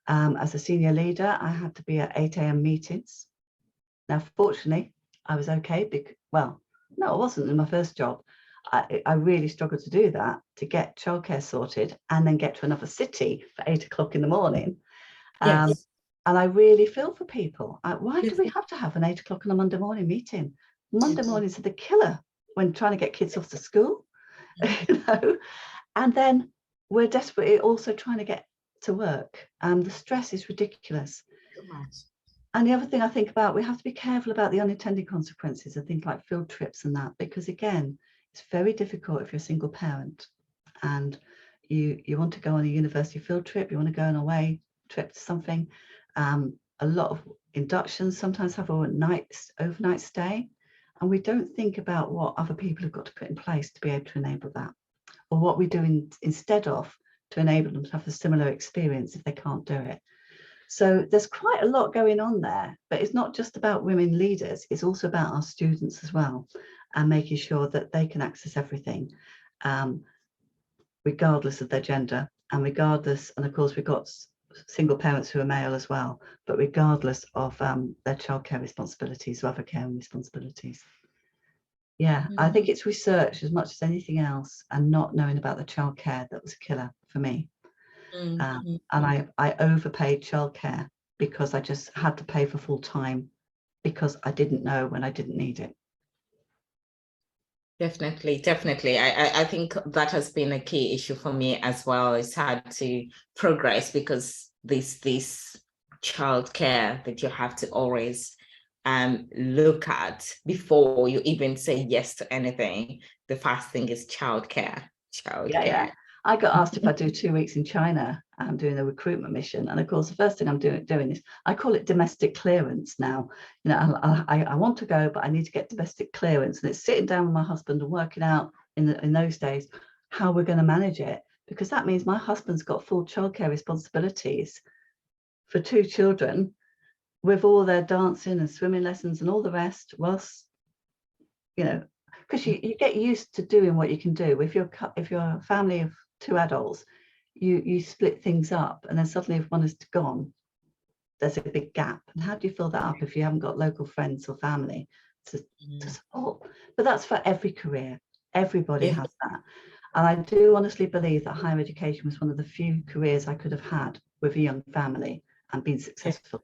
As a senior leader, I had to be at 8 a.m. meetings. Now, fortunately, I was okay. No, I wasn't in my first job. I really struggled to do that, to get childcare sorted and then get to another city for 8 o'clock in the morning. Yes. And I really feel for people. Why do we have to have an 8 o'clock on a Monday morning meeting? Monday mornings are the killer when trying to get kids off to school, and then we're desperately also trying to get to work. The stress is ridiculous. And the other thing I think about, we have to be careful about the unintended consequences of things like field trips and that, because again, it's very difficult if you're a single parent and you want to go on a university field trip, you want to go on a away trip to something. A lot of inductions sometimes have overnight stay, and we don't think about what other people have got to put in place to be able to enable that, or what we do instead of to enable them to have a similar experience if they can't do it. So there's quite a lot going on there, but it's not just about women leaders, it's also about our students as well, and making sure that they can access everything, regardless of their gender, and of course we've got single parents who are male as well, but regardless of their childcare responsibilities or other caring responsibilities. Yeah, I think it's research as much as anything else, and not knowing about the childcare that was a killer for me. And I overpaid childcare because I just had to pay for full time because I didn't know when I didn't need it. Definitely. I think that has been a key issue for me as well. It's hard to progress because this childcare that you have to always look at before you even say yes to anything. The first thing is childcare. Yeah. I got asked if I do 2 weeks in China. I'm doing a recruitment mission, and of course the first thing I'm doing is I call it domestic clearance now. I want to go, but I need to get domestic clearance, and it's sitting down with my husband and working out in those days how we're going to manage it, because that means my husband's got full childcare responsibilities for 2 children with all their dancing and swimming lessons and all the rest, whilst because you get used to doing what you can do. If you're a family of 2 adults, you split things up, and then suddenly if one is gone, there's a big gap. And how do you fill that up if you haven't got local friends or family to support? But that's for every career. Everybody has that. And I do honestly believe that higher education was one of the few careers I could have had with a young family and been successful.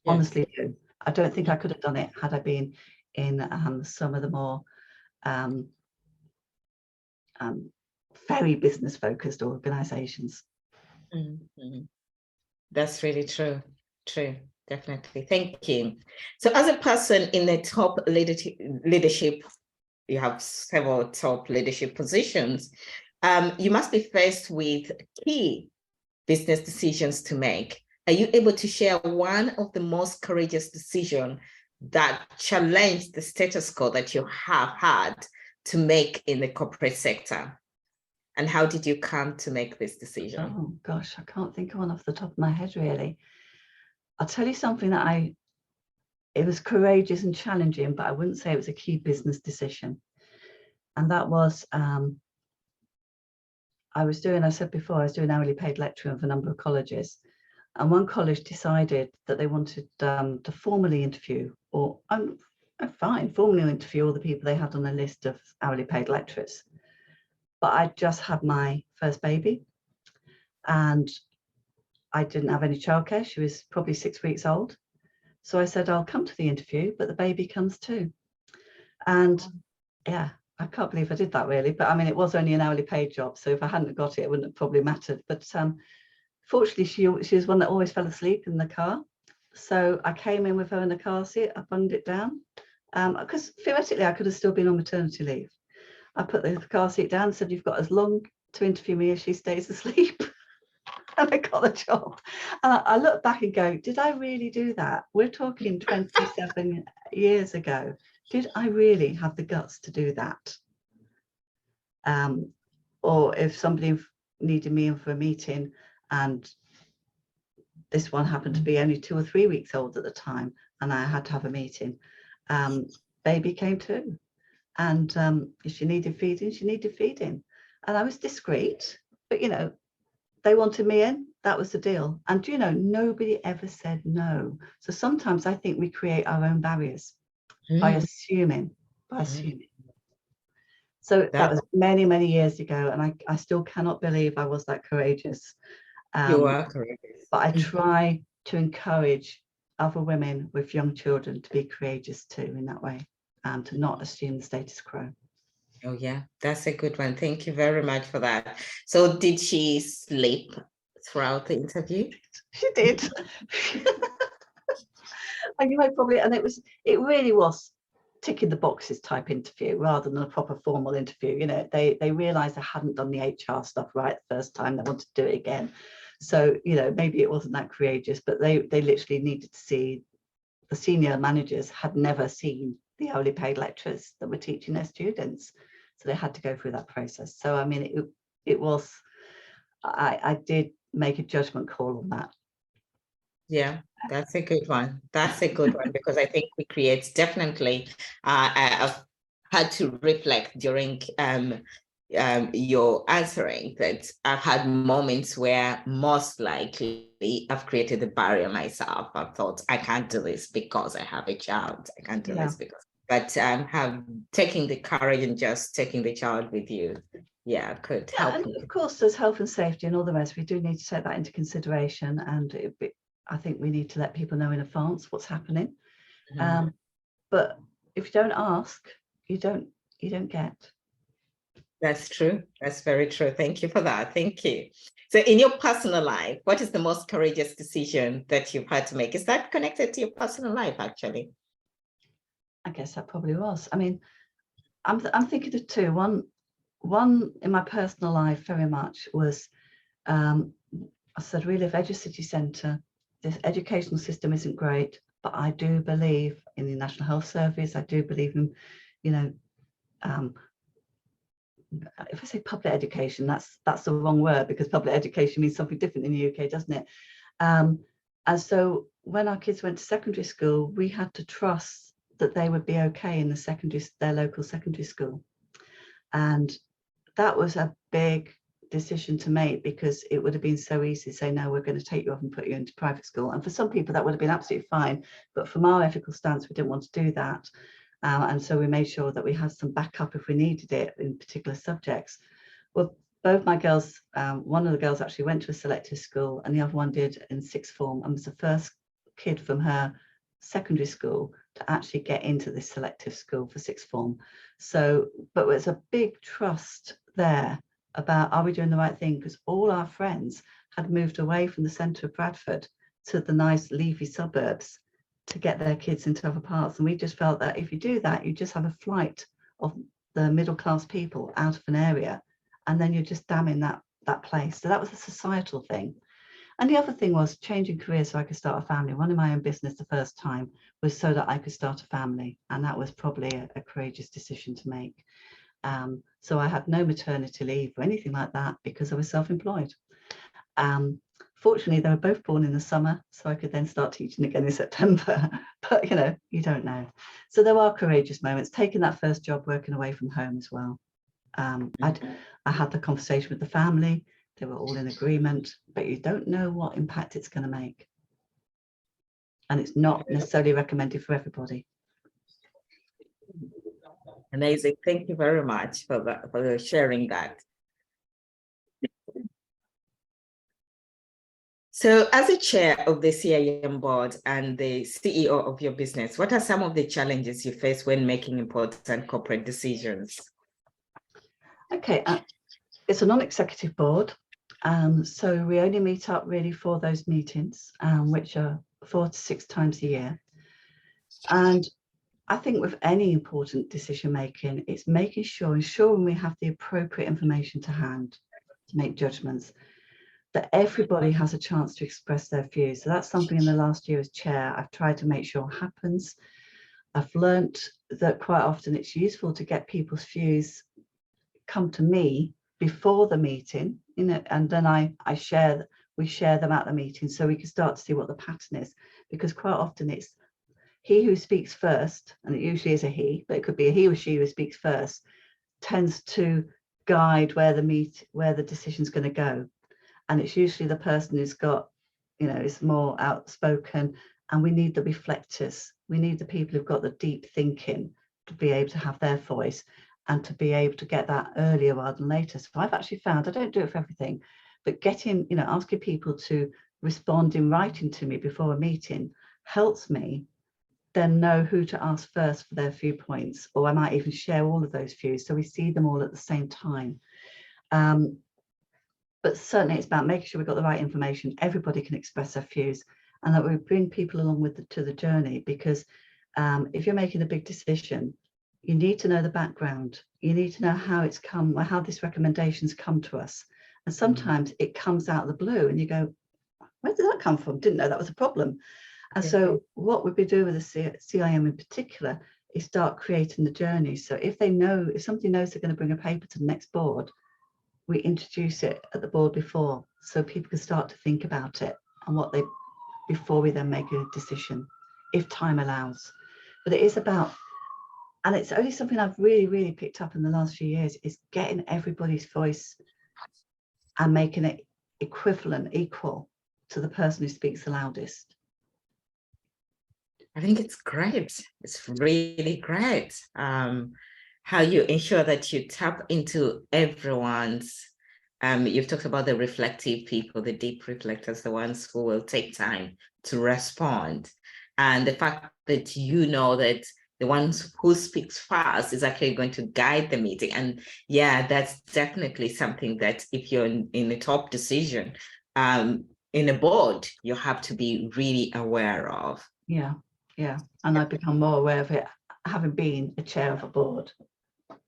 Honestly do. I don't think I could have done it had I been in some of the more very business focused organizations. That's really true. Definitely. Thank you. So as a person in the top leadership, you have several top leadership positions. You must be faced with key business decisions to make. Are you able to share one of the most courageous decisions that challenged the status quo that you have had to make in the corporate sector? And how did you come to make this decision? Oh gosh, I can't think of one off the top of my head, really. I'll tell you something that it was courageous and challenging, but I wouldn't say it was a key business decision. And that was, I said before, I was doing hourly paid lecturing for a number of colleges. And one college decided that they wanted to formally interview, or formally interview all the people they had on the list of hourly paid lecturers. But I just had my first baby and I didn't have any childcare. She was probably 6 weeks old. So I said, I'll come to the interview, but the baby comes too. And yeah, I can't believe I did that, really. But I mean, it was only an hourly paid job. So if I hadn't got it, it wouldn't have probably mattered. But fortunately, she was one that always fell asleep in the car. So I came in with her in the car seat. I bunged it down because theoretically I could have still been on maternity leave. I put the car seat down, said, you've got as long to interview me as she stays asleep. And I got the job. And I look back and go, did I really do that? We're talking 27 years ago. Did I really have the guts to do that? Or if somebody needed me in for a meeting and this one happened to be only 2 or 3 weeks old at the time and I had to have a meeting, baby came too. And if she needed feeding, she needed feeding. And I was discreet, but they wanted me in, that was the deal. And nobody ever said no. So sometimes I think we create our own barriers by assuming. So that was many, many years ago. And I still cannot believe I was that courageous. You are courageous. But I try to encourage other women with young children to be courageous too in that way, and to not assume the status quo. Oh yeah, that's a good one. Thank you very much for that. So did she sleep throughout the interview? She did. And it really was ticking the boxes type interview rather than a proper formal interview. They realized I hadn't done the HR stuff right the first time. They wanted to do it again. So, maybe it wasn't that courageous, but they literally needed to see, the senior managers had never seen the hourly paid lecturers that were teaching their students. So they had to go through that process. So, I mean, I did make a judgment call on that. Yeah, that's a good one. That's a good one, because I think we create definitely, I've had to reflect during your answering that I've had moments where most likely I've created the barrier myself. I've thought I can't do this because I have a child. I can't do this because, but have taking the courage and just taking the child with you. Yeah, could help. And of course, there's health and safety and all the rest. We do need to take that into consideration, and I think we need to let people know in advance what's happening. But if you don't ask, you don't get. That's true. That's very true. Thank you for that. Thank you. So in your personal life, what is the most courageous decision that you've had to make? Is that connected to your personal life, actually? I guess that probably was. I mean, I'm thinking of two. One in my personal life very much was, I said, we live EduCity Centre. This educational system isn't great, but I do believe in the National Health Service. I do believe in, if I say public education, that's the wrong word, because public education means something different in the UK, doesn't it? And so when our kids went to secondary school, we had to trust that they would be okay in their local secondary school. And that was a big decision to make, because it would have been so easy to say, no, we're going to take you off and put you into private school. And for some people that would have been absolutely fine, but from our ethical stance, we didn't want to do that. And so we made sure that we had some backup if we needed it in particular subjects. Well, both my girls, one of the girls actually went to a selective school and the other one did in sixth form, and was the first kid from her secondary school to actually get into this selective school for sixth form. So, but there's a big trust there about, are we doing the right thing? Because all our friends had moved away from the centre of Bradford to the nice leafy suburbs to get their kids into other parts. And we just felt that if you do that, you just have a flight of the middle class people out of an area, and then you're just damning that place. So that was a societal thing. And the other thing was changing careers so I could start a family. Running my own business the first time was so that I could start a family. And that was probably a courageous decision to make. So I had no maternity leave or anything like that because I was self-employed. Fortunately, they were both born in the summer, so I could then start teaching again in September. But, you know, you don't know. So there are courageous moments. Taking that first job, working away from home as well. I had the conversation with the family. They were all in agreement, but you don't know what impact it's going to make. And it's not necessarily recommended for everybody. Amazing. Thank you very much for that, for sharing that. So as a chair of the CIM board and the CEO of your business, what are some of the challenges you face when making important corporate decisions? Okay, it's a non-executive board. So we only meet up really for those meetings, which are 4 to 6 times a year. And I think with any important decision making, it's making sure, ensuring we have the appropriate information to hand to make judgments, that everybody has a chance to express their views. So that's something in the last year as chair I've tried to make sure happens. I've learnt that quite often it's useful to get people's views come to me before the meeting, you know, and then we share them at the meeting so we can start to see what the pattern is, because quite often it's he who speaks first, and it usually is a he, but it could be a he or she who speaks first, tends to guide where the decision's going to go. And it's usually the person who's got, you know, is more outspoken, and we need the reflectors. We need the people who've got the deep thinking to be able to have their voice and to be able to get that earlier rather than later. So I've actually found, I don't do it for everything, but getting, you know, asking people to respond in writing to me before a meeting helps me then know who to ask first for their viewpoints, or I might even share all of those views so we see them all at the same time. But certainly it's about making sure we've got the right information, everybody can express their views, and that we bring people along with to the journey, because if you're making a big decision, you need to know the background. You need to know how it's come, or how this recommendation's come to us. And sometimes it comes out of the blue and you go, where did that come from? Didn't know that was a problem. And so what we'd be doing with the CIM in particular is start creating the journey. So if somebody knows they're going to bring a paper to the next board, we introduce it at the board before, so people can start to think about it and before we then make a decision, if time allows. But it is about, and it's only something I've really, really picked up in the last few years, is getting everybody's voice and making it equal to the person who speaks the loudest. I think it's great. It's really great. How you ensure that you tap into everyone's, you've talked about the reflective people, the deep reflectors, the ones who will take time to respond. And the fact that you know that the ones who speaks fast is actually going to guide the meeting. And yeah, that's definitely something that if you're in a top decision, in a board, you have to be really aware of. Yeah. And I've become more aware of it, having been a chair of a board.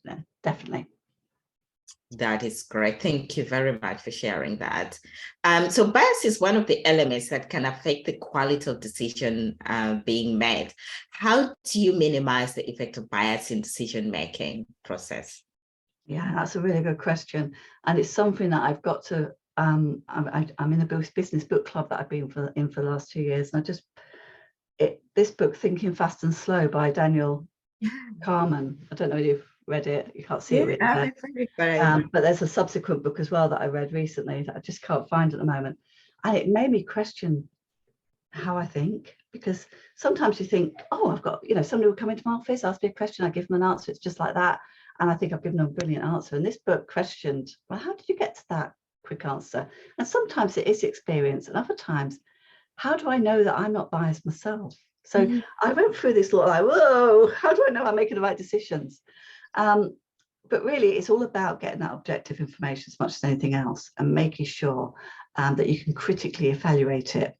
No, definitely. That is great. Thank you very much for sharing that. So bias is one of the elements that can affect the quality of decision being made. How do you minimize the effect of bias in decision-making process? Yeah, that's a really good question. And it's something that I've got to, I'm in the business book club that I've been in for the last 2 years. And this book, Thinking Fast and Slow by Daniel Kahneman, I don't know if you've read it. You can't see it really there. But there's a subsequent book as well that I read recently that I just can't find at the moment. And it made me question how I think, because sometimes you think, oh, I've got, somebody will come into my office, ask me a question, I give them an answer. It's just like that. And I think I've given them a brilliant answer. And this book questioned, well, how did you get to that quick answer? And sometimes it is experience, and other times, how do I know that I'm not biased myself? So I went through this lot like, whoa, how do I know I'm making the right decisions? But really, it's all about getting that objective information as much as anything else, and making sure that you can critically evaluate it.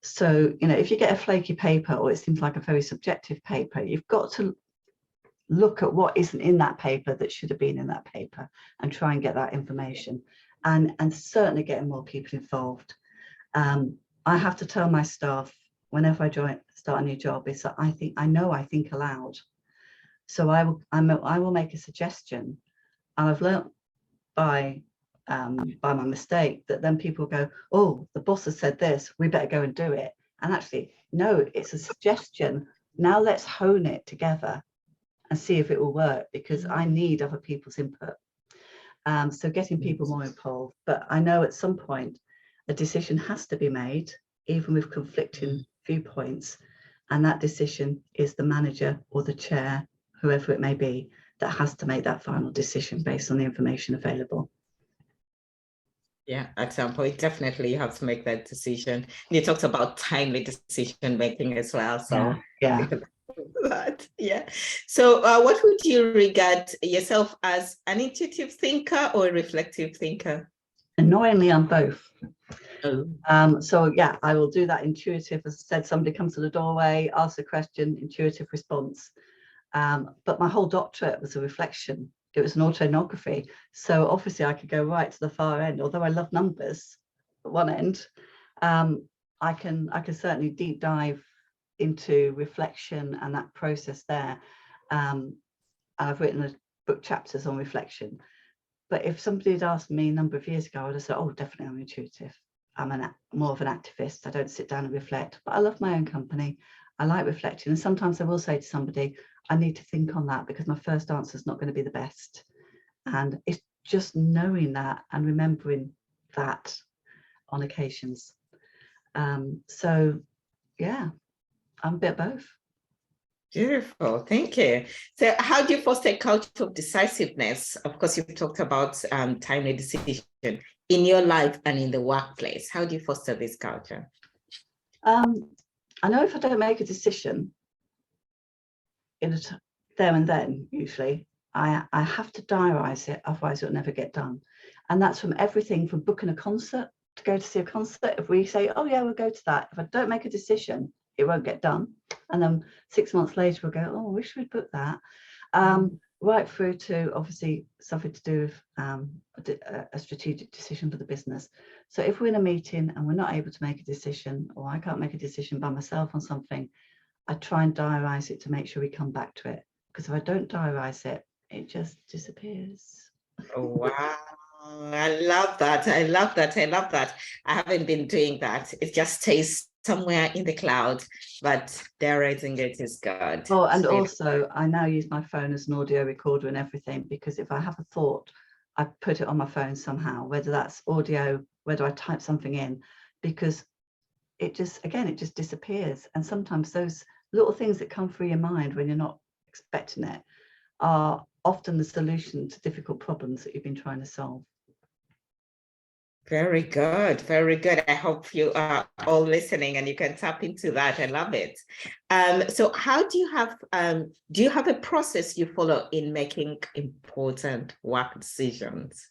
So, if you get a flaky paper, or it seems like a very subjective paper, you've got to look at what isn't in that paper that should have been in that paper, and try and get that information, and certainly getting more people involved. I have to tell my staff whenever I start a new job is that I think aloud. So I will make a suggestion, and I've learnt by my mistake that then people go, oh, the boss has said this, we better go and do it. And actually, no, it's a suggestion. Now let's hone it together and see if it will work, because I need other people's input. So getting people more involved. But I know at some point a decision has to be made, even with conflicting viewpoints. And that decision is the manager or the chair, whoever it may be, that has to make that final decision based on the information available. Yeah, at some point, definitely you have to make that decision. You talked about timely decision making as well. So yeah. So what would you regard yourself as, an intuitive thinker or a reflective thinker? Annoyingly, I'm both. So yeah, I will do that intuitive. As I said, somebody comes to the doorway, asks a question, intuitive response. But my whole doctorate was a reflection. It was an autoethnography. So obviously I could go right to the far end. Although I love numbers at one end, I can certainly deep dive into reflection and that process there. And I've written book chapters on reflection. But if somebody had asked me a number of years ago, I would have said, oh, definitely I'm intuitive. I'm more of an activist. I don't sit down and reflect, but I love my own company. I like reflecting. And sometimes I will say to somebody, I need to think on that because my first answer is not going to be the best. And it's just knowing that and remembering that on occasions. So yeah, I'm a bit of both. Beautiful, thank you. So how do you foster a culture of decisiveness? Of course, you've talked about timely decision in your life and in the workplace. How do you foster this culture? I know if I don't make a decision there and then, usually, I have to diarise it, otherwise it'll never get done. And that's from everything from booking a concert to go to see a concert. If we say, oh yeah, we'll go to that, if I don't make a decision, it won't get done. And then 6 months later, we'll go, oh, I wish we'd booked that. Right through to obviously something to do with a strategic decision for the business. So if we're in a meeting and we're not able to make a decision, or I can't make a decision by myself on something, I try and diarise it to make sure we come back to it. Because if I don't diarise it, it just disappears. Oh, wow. I love that. I love that. I love that. I haven't been doing that. It just stays somewhere in the cloud, but diarising it is good. Oh, and also I now use my phone as an audio recorder and everything, because if I have a thought, I put it on my phone somehow, whether that's audio, whether I type something in, because it just disappears. And sometimes those little things that come through your mind when you're not expecting it are often the solution to difficult problems that you've been trying to solve. Very good. Very good. I hope you are all listening and you can tap into that. I love it. So how do you have a process you follow in making important work decisions?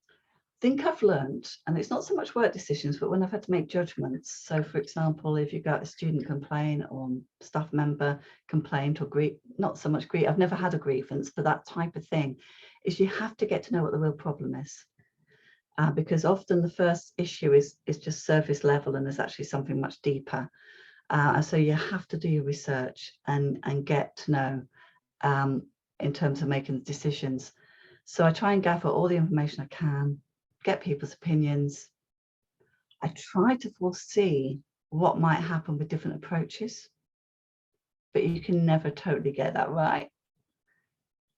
I think I've learned, and it's not so much work decisions, but when I've had to make judgments. So for example, if you've got a student complaint or staff member complaint or not so much grief, I've never had a grievance, but that type of thing, is you have to get to know what the real problem is. Because often the first issue is just surface level, and there's actually something much deeper. So you have to do your research and get to know in terms of making the decisions. So I try and gather all the information I can, get people's opinions. I try to foresee what might happen with different approaches, but you can never totally get that right.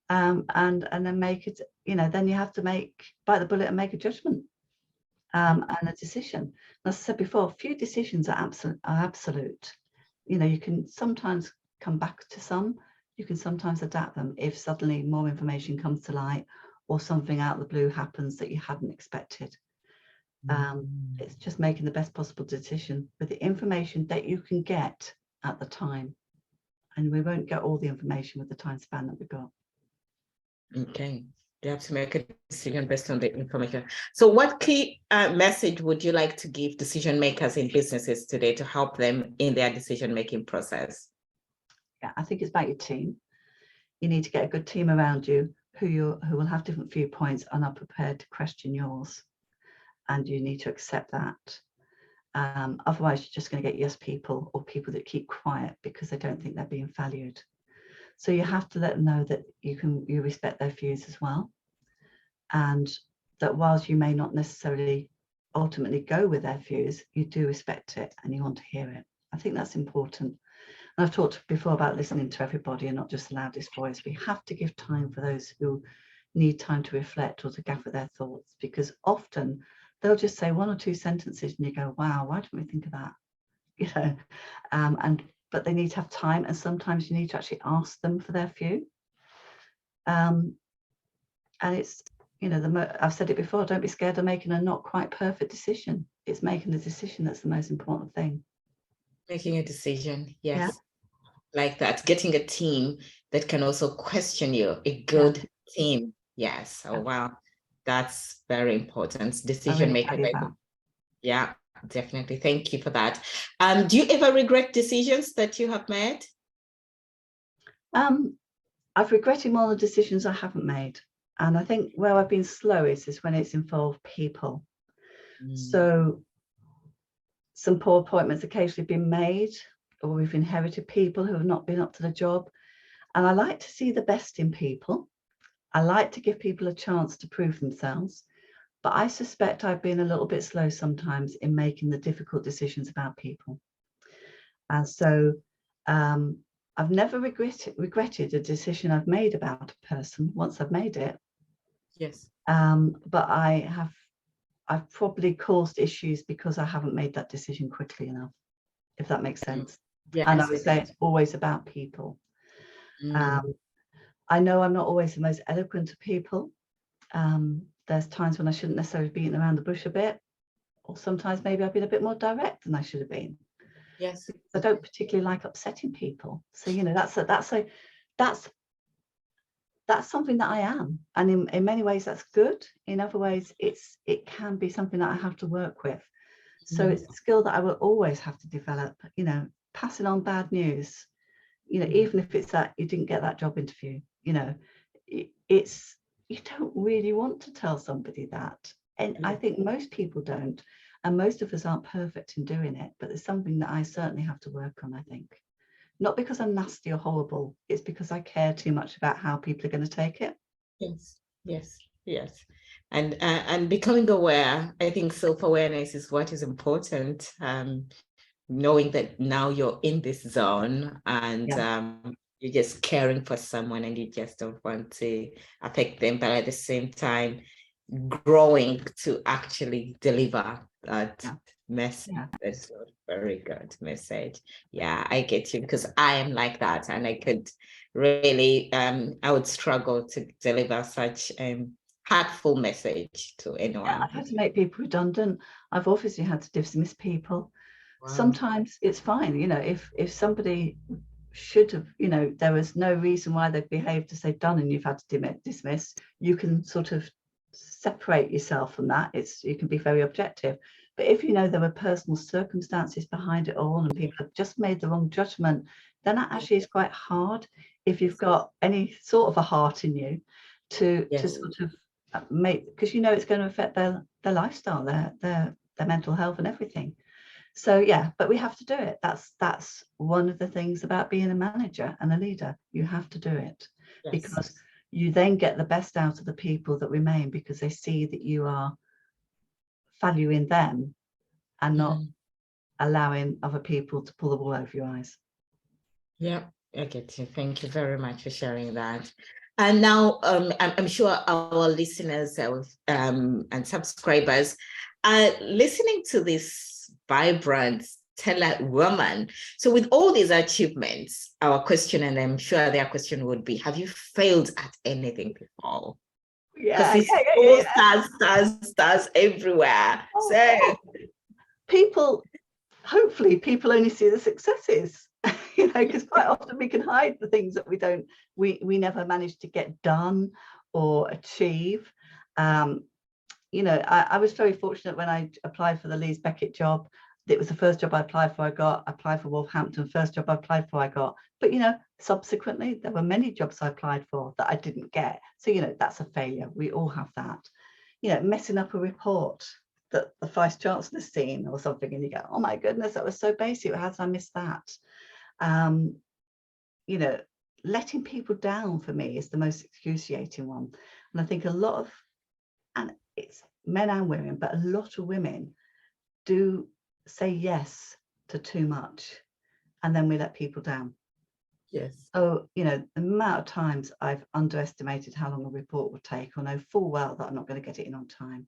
and then make it, then you have to bite the bullet and make a judgment and a decision. As I said before, few decisions are absolute. You can sometimes come back to some, you can sometimes adapt them if suddenly more information comes to light or something out of the blue happens that you hadn't expected. It's just making the best possible decision with the information that you can get at the time. And we won't get all the information with the time span that we've got. Okay. You have to make a decision based on the information. So what key message would you like to give decision makers in businesses today to help them in their decision-making process? Yeah, I think it's about your team. You need to get a good team around you who will have different viewpoints and are prepared to question yours. And you need to accept that. Otherwise, you're just going to get yes people or people that keep quiet because they don't think they're being valued. So you have to let them know that you respect their views as well. And that whilst you may not necessarily ultimately go with their views, you do respect it and you want to hear it. I think that's important. And I've talked before about listening to everybody and not just the loudest voice. We have to give time for those who need time to reflect or to gather their thoughts, because often they'll just say one or two sentences and you go, wow, why didn't we think of that? But they need to have time, and sometimes you need to actually ask them for their view. And it's, I've said it before, don't be scared of making a not quite perfect decision. It's making the decision that's the most important thing. Making a decision, yes. Yeah. Like that, getting a team that can also question you, a good team. Yes. Oh, wow. That's very important. Decision maker. Yeah, definitely. Thank you for that. Do you ever regret decisions that you have made? I've regretted more the decisions I haven't made. And I think where I've been slowest is when it's involved people. So some poor appointments occasionally been made, or we've inherited people who have not been up to the job. And I like to see the best in people. I like to give people a chance to prove themselves. But I suspect I've been a little bit slow sometimes in making the difficult decisions about people. And so I've never regretted a decision I've made about a person once I've made it. Yes. But I've probably caused issues because I haven't made that decision quickly enough, if that makes sense. Yes, and I would say it's always about people. I know I'm not always the most eloquent of people. There's times when I shouldn't necessarily be beating around the bush a bit, or sometimes maybe I've been a bit more direct than I should have been. Yes. I don't particularly like upsetting people. So, that's something that I am. And in many ways that's good. In other ways, it can be something that I have to work with. So it's a skill that I will always have to develop, passing on bad news, even if it's that you didn't get that job interview, it's, you don't really want to tell somebody that. And I think most people don't. And most of us aren't perfect in doing it, but it's something that I certainly have to work on, I think. Not because I'm nasty or horrible, it's because I care too much about how people are going to take it. Yes. And becoming aware, I think self-awareness is what is important. Knowing that now you're in this zone and you're just caring for someone and you just don't want to affect them, but at the same time growing to actually deliver that message. That's a very good message. Yeah, I get you, because I am like that, and I could really I would struggle to deliver such heartful message to anyone. I've had to make people redundant. I've obviously had to dismiss people. Wow. Sometimes it's fine, if somebody should have, there was no reason why they've behaved as they've done and you've had to dismiss, you can sort of separate yourself from that. You can be very objective. But if there were personal circumstances behind it all and people have just made the wrong judgment, then that actually is quite hard if you've got any sort of a heart in you to sort of make, because it's going to affect their lifestyle, their mental health and everything. So but we have to do it. That's one of the things about being a manager and a leader. You have to do it because you then get the best out of the people that remain, because they see that you are valuing them and not allowing other people to pull the wool over your eyes. Yeah, I get you. Thank you very much for sharing that. And now I'm sure our listeners and subscribers are listening to this vibrant stellar woman. So with all these achievements, our question, and I'm sure their question would be, have you failed at anything before? Because it's all stars everywhere. Oh, So hopefully people only see the successes. You know, because quite often we can hide the things that we never managed to get done or achieve. You know, I was very fortunate when I applied for the Lees Beckett job. It was the first job I applied for. I applied for Wolverhampton, first job I applied for, I got. But, you know, subsequently, there were many jobs I applied for that I didn't get. So, you know, that's a failure. We all have that. You know, messing up a report that the Vice Chancellor's seen or something, and you go, oh my goodness, that was so basic. How did I miss that? You know, letting people down for me is the most excruciating one. And I think a lot of, and it's men and women, but a lot of women do say yes to too much, and then we let people down. Yes. So, you know, the amount of times I've underestimated how long a report would take, or know full well that I'm not going to get it in on time.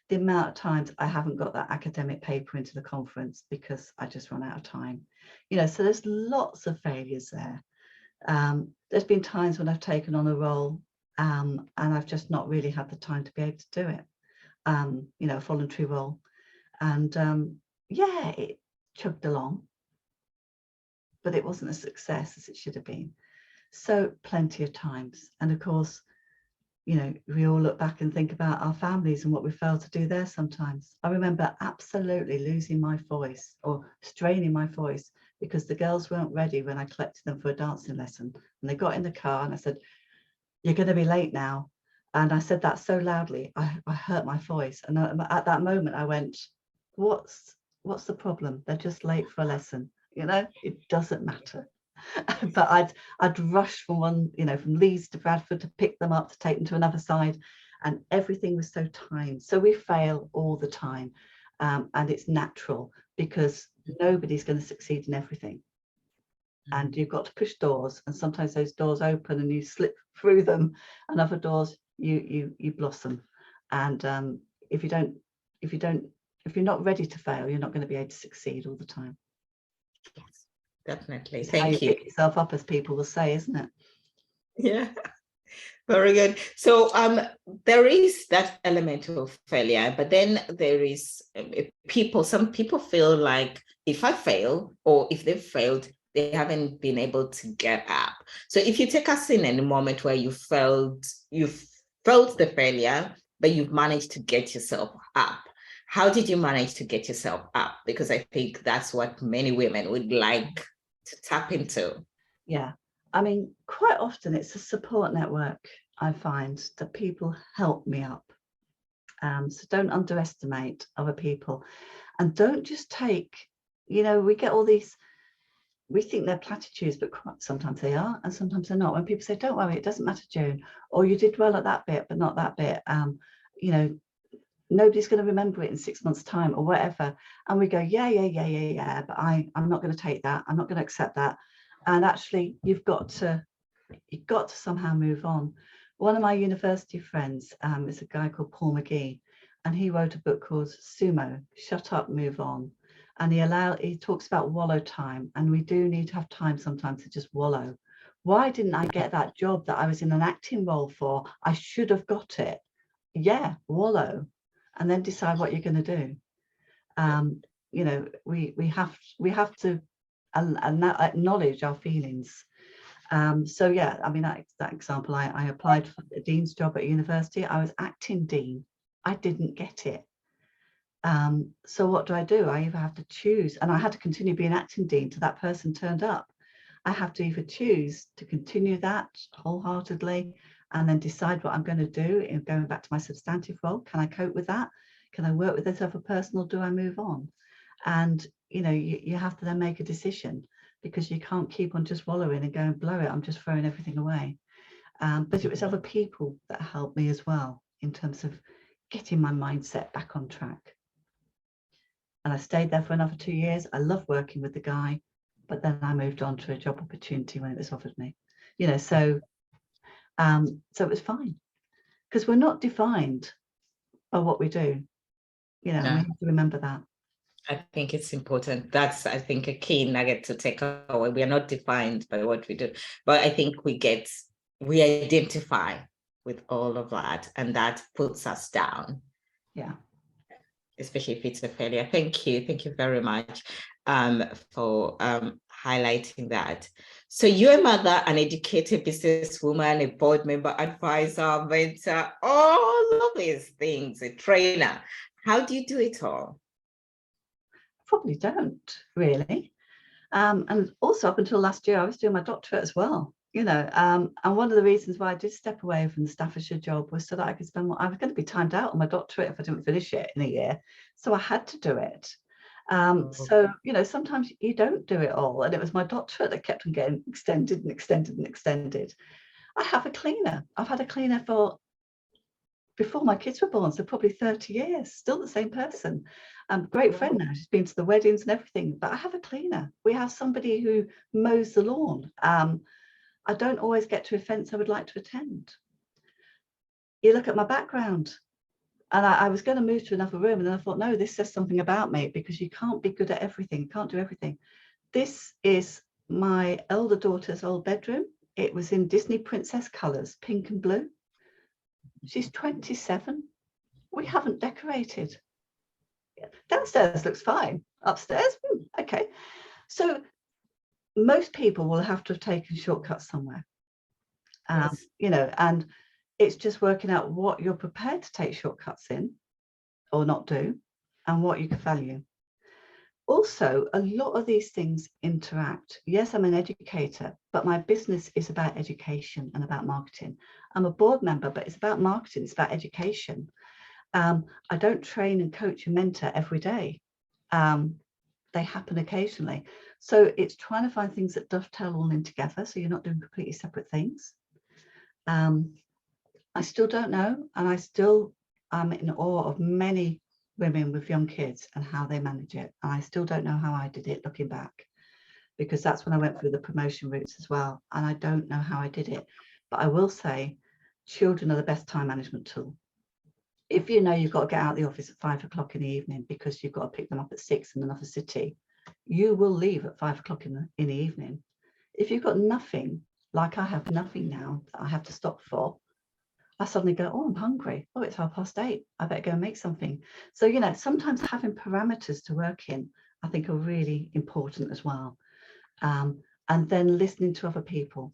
The amount of times I haven't got that academic paper into the conference because I just run out of time. You know, so there's lots of failures there. There's been times when I've taken on a role and I've just not really had the time to be able to do it. You know, a voluntary role. And yeah, it chugged along, but it wasn't a success as it should have been. So plenty of times. And of course, you know, we all look back and think about our families and what we failed to do there sometimes. I remember absolutely losing my voice or straining my voice because the girls weren't ready when I collected them for a dancing lesson. And they got in the car and I said, you're going to be late now. And I said that so loudly, I hurt my voice. And at that moment, I went, what's the problem? They're just late for a lesson. You know, it doesn't matter. But I'd rush from one, you know, from Leeds to Bradford to pick them up, to take them to another side. And everything was so timed. So we fail all the time. And it's natural because nobody's going to succeed in everything. And you've got to push doors, and sometimes those doors open and you slip through them, and other doors you blossom. And if you're not ready to fail, you're not going to be able to succeed all the time. Yes, definitely. It's Thank you. Pick yourself up, as people will say, isn't it? Yeah. Very good. So there is that element of failure, but then there is some people feel like if I fail, or if they've failed, they haven't been able to get up. So if you take us in a moment where you felt the failure, but you've managed to get yourself up. How did you manage to get yourself up? Because I think that's what many women would like to tap into. Yeah. I mean, quite often it's a support network. I find that people help me up. So don't underestimate other people, and don't just take, you know, we get all these, we think they're platitudes, but sometimes they are and sometimes they're not. When people say, don't worry, it doesn't matter, June, or you did well at that bit, but not that bit, you know, nobody's going to remember it in 6 months' time or whatever. And we go, yeah, but I'm not going to take that. I'm not going to accept that. And actually, you've got to somehow move on. One of my university friends is a guy called Paul McGee, and he wrote a book called Sumo, Shut Up, Move On. And he talks about wallow time, and we do need to have time sometimes to just wallow. Why didn't I get that job that I was in an acting role for? I should have got it. Yeah, wallow, and then decide what you're going to do. You know, we have to acknowledge our feelings. So yeah, I mean, that example, I applied for a dean's job at university. I was acting dean. I didn't get it. So what do? I either have to choose, and I had to continue being acting dean till that person turned up. I have to either choose to continue that wholeheartedly and then decide what I'm going to do in going back to my substantive role. Can I cope with that? Can I work with this other person, or do I move on? And, you know, you have to then make a decision, because you can't keep on just wallowing and going, blow it, I'm just throwing everything away. But it was other people that helped me as well in terms of getting my mindset back on track. And I stayed there for another 2 years. I loved working with the guy, but then I moved on to a job opportunity when it was offered me. You know, so So it was fine, because we're not defined by what we do, you know, and we have to remember that. I think it's important. That's, I think, a key nugget to take away. We are not defined by what we do, but I think we identify with all of that, and that puts us down. Yeah. Especially if it's a failure. Thank you very much for highlighting that. So you're a mother, an educated businesswoman, a board member, advisor, mentor, all of these things, a trainer. How do you do it all? Probably don't really. And also up until last year, I was doing my doctorate as well, you know, and one of the reasons why I did step away from the Staffordshire job was so that I could spend more. I was going to be timed out on my doctorate if I didn't finish it in a year. So I had to do it. So, you know, sometimes you don't do it all. And it was my doctorate that kept on getting extended and extended and extended. I have a cleaner. I've had a cleaner for before my kids were born, so probably 30 years, still the same person. Great friend now, she's been to the weddings and everything, but I have a cleaner. We have somebody who mows the lawn. I don't always get to events I would like to attend. You look at my background, and I was going to move to another room, and then I thought, no, this says something about me, because you can't be good at everything, you can't do everything. This is my elder daughter's old bedroom. It was in Disney princess colours, pink and blue. She's 27. We haven't decorated. Downstairs looks fine. Upstairs, okay. So most people will have to have taken shortcuts somewhere. Yes. You know, and it's just working out what you're prepared to take shortcuts in or not do, and what you can value. Also, a lot of these things interact. Yes, I'm an educator, but my business is about education and about marketing. I'm a board member, but it's about marketing, it's about education. I don't train and coach and mentor every day. They happen occasionally. So it's trying to find things that dovetail all in together, so you're not doing completely separate things. I still don't know, and I still am in awe of many women with young kids and how they manage it. And I still don't know how I did it looking back, because that's when I went through the promotion routes as well. And I don't know how I did it, but I will say children are the best time management tool. If you know you've got to get out of the office at 5 o'clock in the evening because you've got to pick them up at 6 in another city, you will leave at 5 o'clock in the evening. If you've got nothing, like I have nothing now that I have to stop for, I suddenly go, oh, I'm hungry. Oh, it's 8:30. I better go and make something. So, you know, sometimes having parameters to work in, I think, are really important as well. And then listening to other people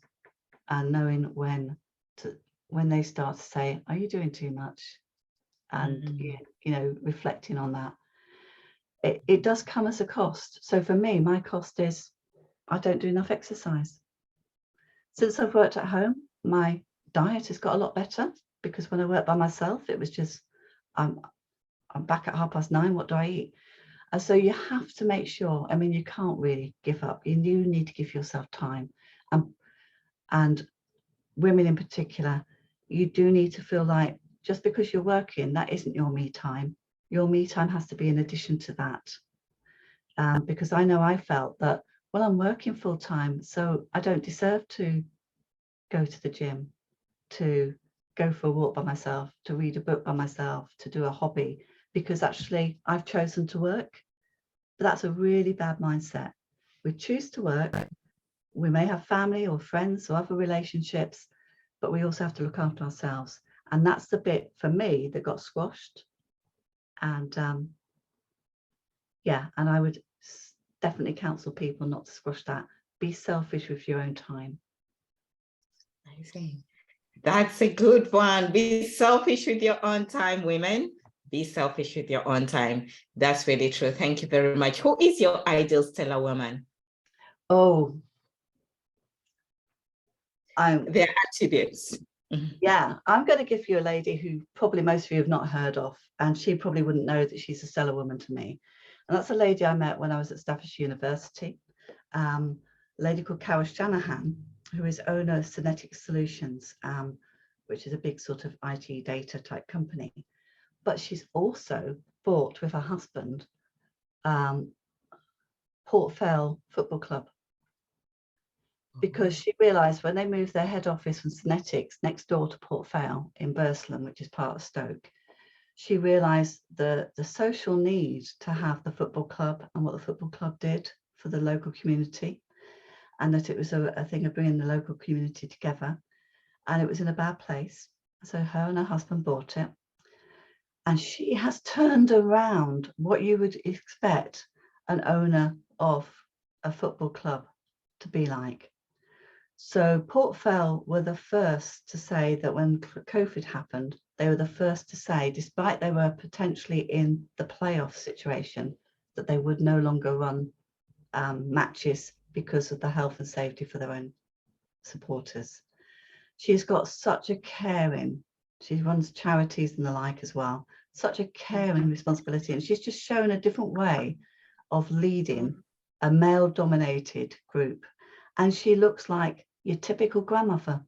and knowing when they start to say, are you doing too much? And, you know, reflecting on that. It does come as a cost. So for me, my cost is I don't do enough exercise. Since I've worked at home, my diet has got a lot better, because when I worked by myself, it was just, I'm back at 9:30, what do I eat? And so you have to make sure, I mean, you can't really give up. You do need to give yourself time. And women in particular, you do need to feel like just because you're working, that isn't your me time. Your me time has to be in addition to that. Because I know I felt that, well, I'm working full time, so I don't deserve to go to the gym, to go for a walk by myself, to read a book by myself, to do a hobby, because actually I've chosen to work. But that's a really bad mindset. We choose to work. We may have family or friends or other relationships, but we also have to look after ourselves. And that's the bit for me that got squashed. And yeah, and I would definitely counsel people not to squash that. Be selfish with your own time. Amazing. That's a good one. Be selfish with your own time, women. Be selfish with your own time. That's really true. Thank you very much. Who is your ideal stellar woman? Oh, their attributes. Yeah, I'm going to give you a lady who probably most of you have not heard of, and she probably wouldn't know that she's a stellar woman to me. And that's a lady I met when I was at Staffordshire University, a lady called Carol Shanahan, who is owner of Synetic Solutions, which is a big sort of IT data type company. But she's also bought with her husband Port Fell Football Club. because she realised when they moved their head office from Synetics next door to Port Vale in Burslem, which is part of Stoke, she realised the social need to have the football club and what the football club did for the local community, and that it was a thing of bringing the local community together. And it was in a bad place. So her and her husband bought it. And she has turned around what you would expect an owner of a football club to be like. So Port Vale were the first to say that when COVID happened, they were the first to say, despite they were potentially in the playoff situation, that they would no longer run matches because of the health and safety for their own supporters. She's got such a caring, she runs charities and the like as well, such a caring responsibility. And she's just shown a different way of leading a male-dominated group. And she looks like your typical grandmother,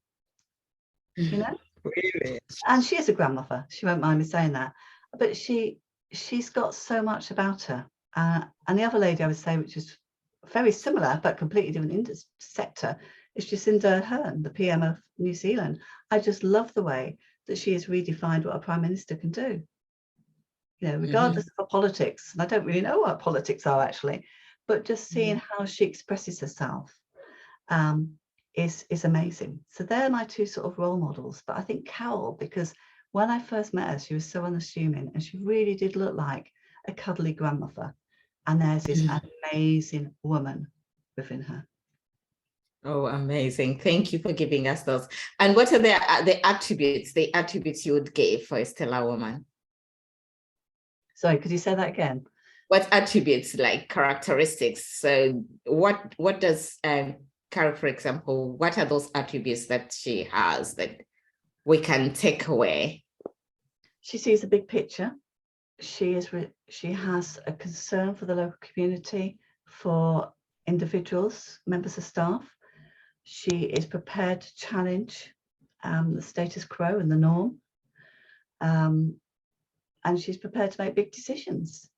you know? Really? And she is a grandmother, she won't mind me saying that. But she's got so much about her. And the other lady I would say, which is very similar but completely different sector, is Jacinda Ardern, the PM of New Zealand. I just love the way that she has redefined what a prime minister can do. You know, regardless of her politics, and I don't really know what politics are actually, but just seeing how she expresses herself is amazing. So they're my two sort of role models. But I think Carol, because when I first met her, she was so unassuming and she really did look like a cuddly grandmother. And there's this amazing woman within her. Oh, amazing. Thank you for giving us those. And what are the attributes you would give for a stellar woman? Sorry, could you say that again? What attributes, like characteristics? So what does Carol, for example, what are those attributes that she has that we can take away? She sees a big picture. She has a concern for the local community, for individuals, members of staff. She is prepared to challenge the status quo and the norm. And she's prepared to make big decisions.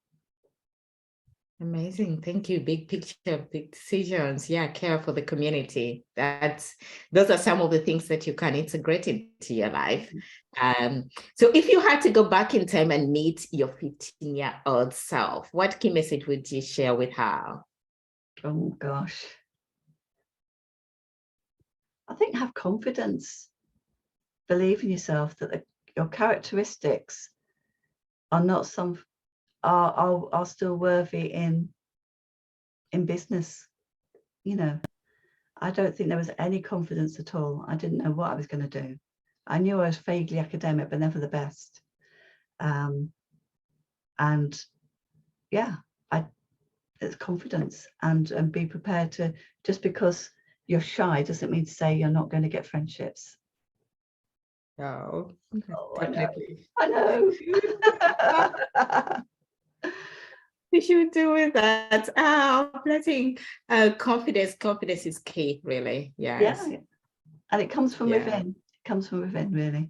Amazing. Thank you. Big picture, big decisions. Yeah, care for the community. Those are some of the things that you can integrate into your life. So if you had to go back in time and meet your 15-year-old self, what key message would you share with her? Oh, gosh. I think have confidence. Believe in yourself that your characteristics are not are still worthy in business. You know, I don't think there was any confidence at all. I didn't know what I was going to do. I knew I was vaguely academic, but never the best. And yeah, it's confidence and be prepared to, just because you're shy doesn't mean to say you're not going to get friendships. Oh, definitely. I know. You should do with that. Blessing. Confidence is key, really. Yes. Yeah. And it comes from within. It comes from within, really.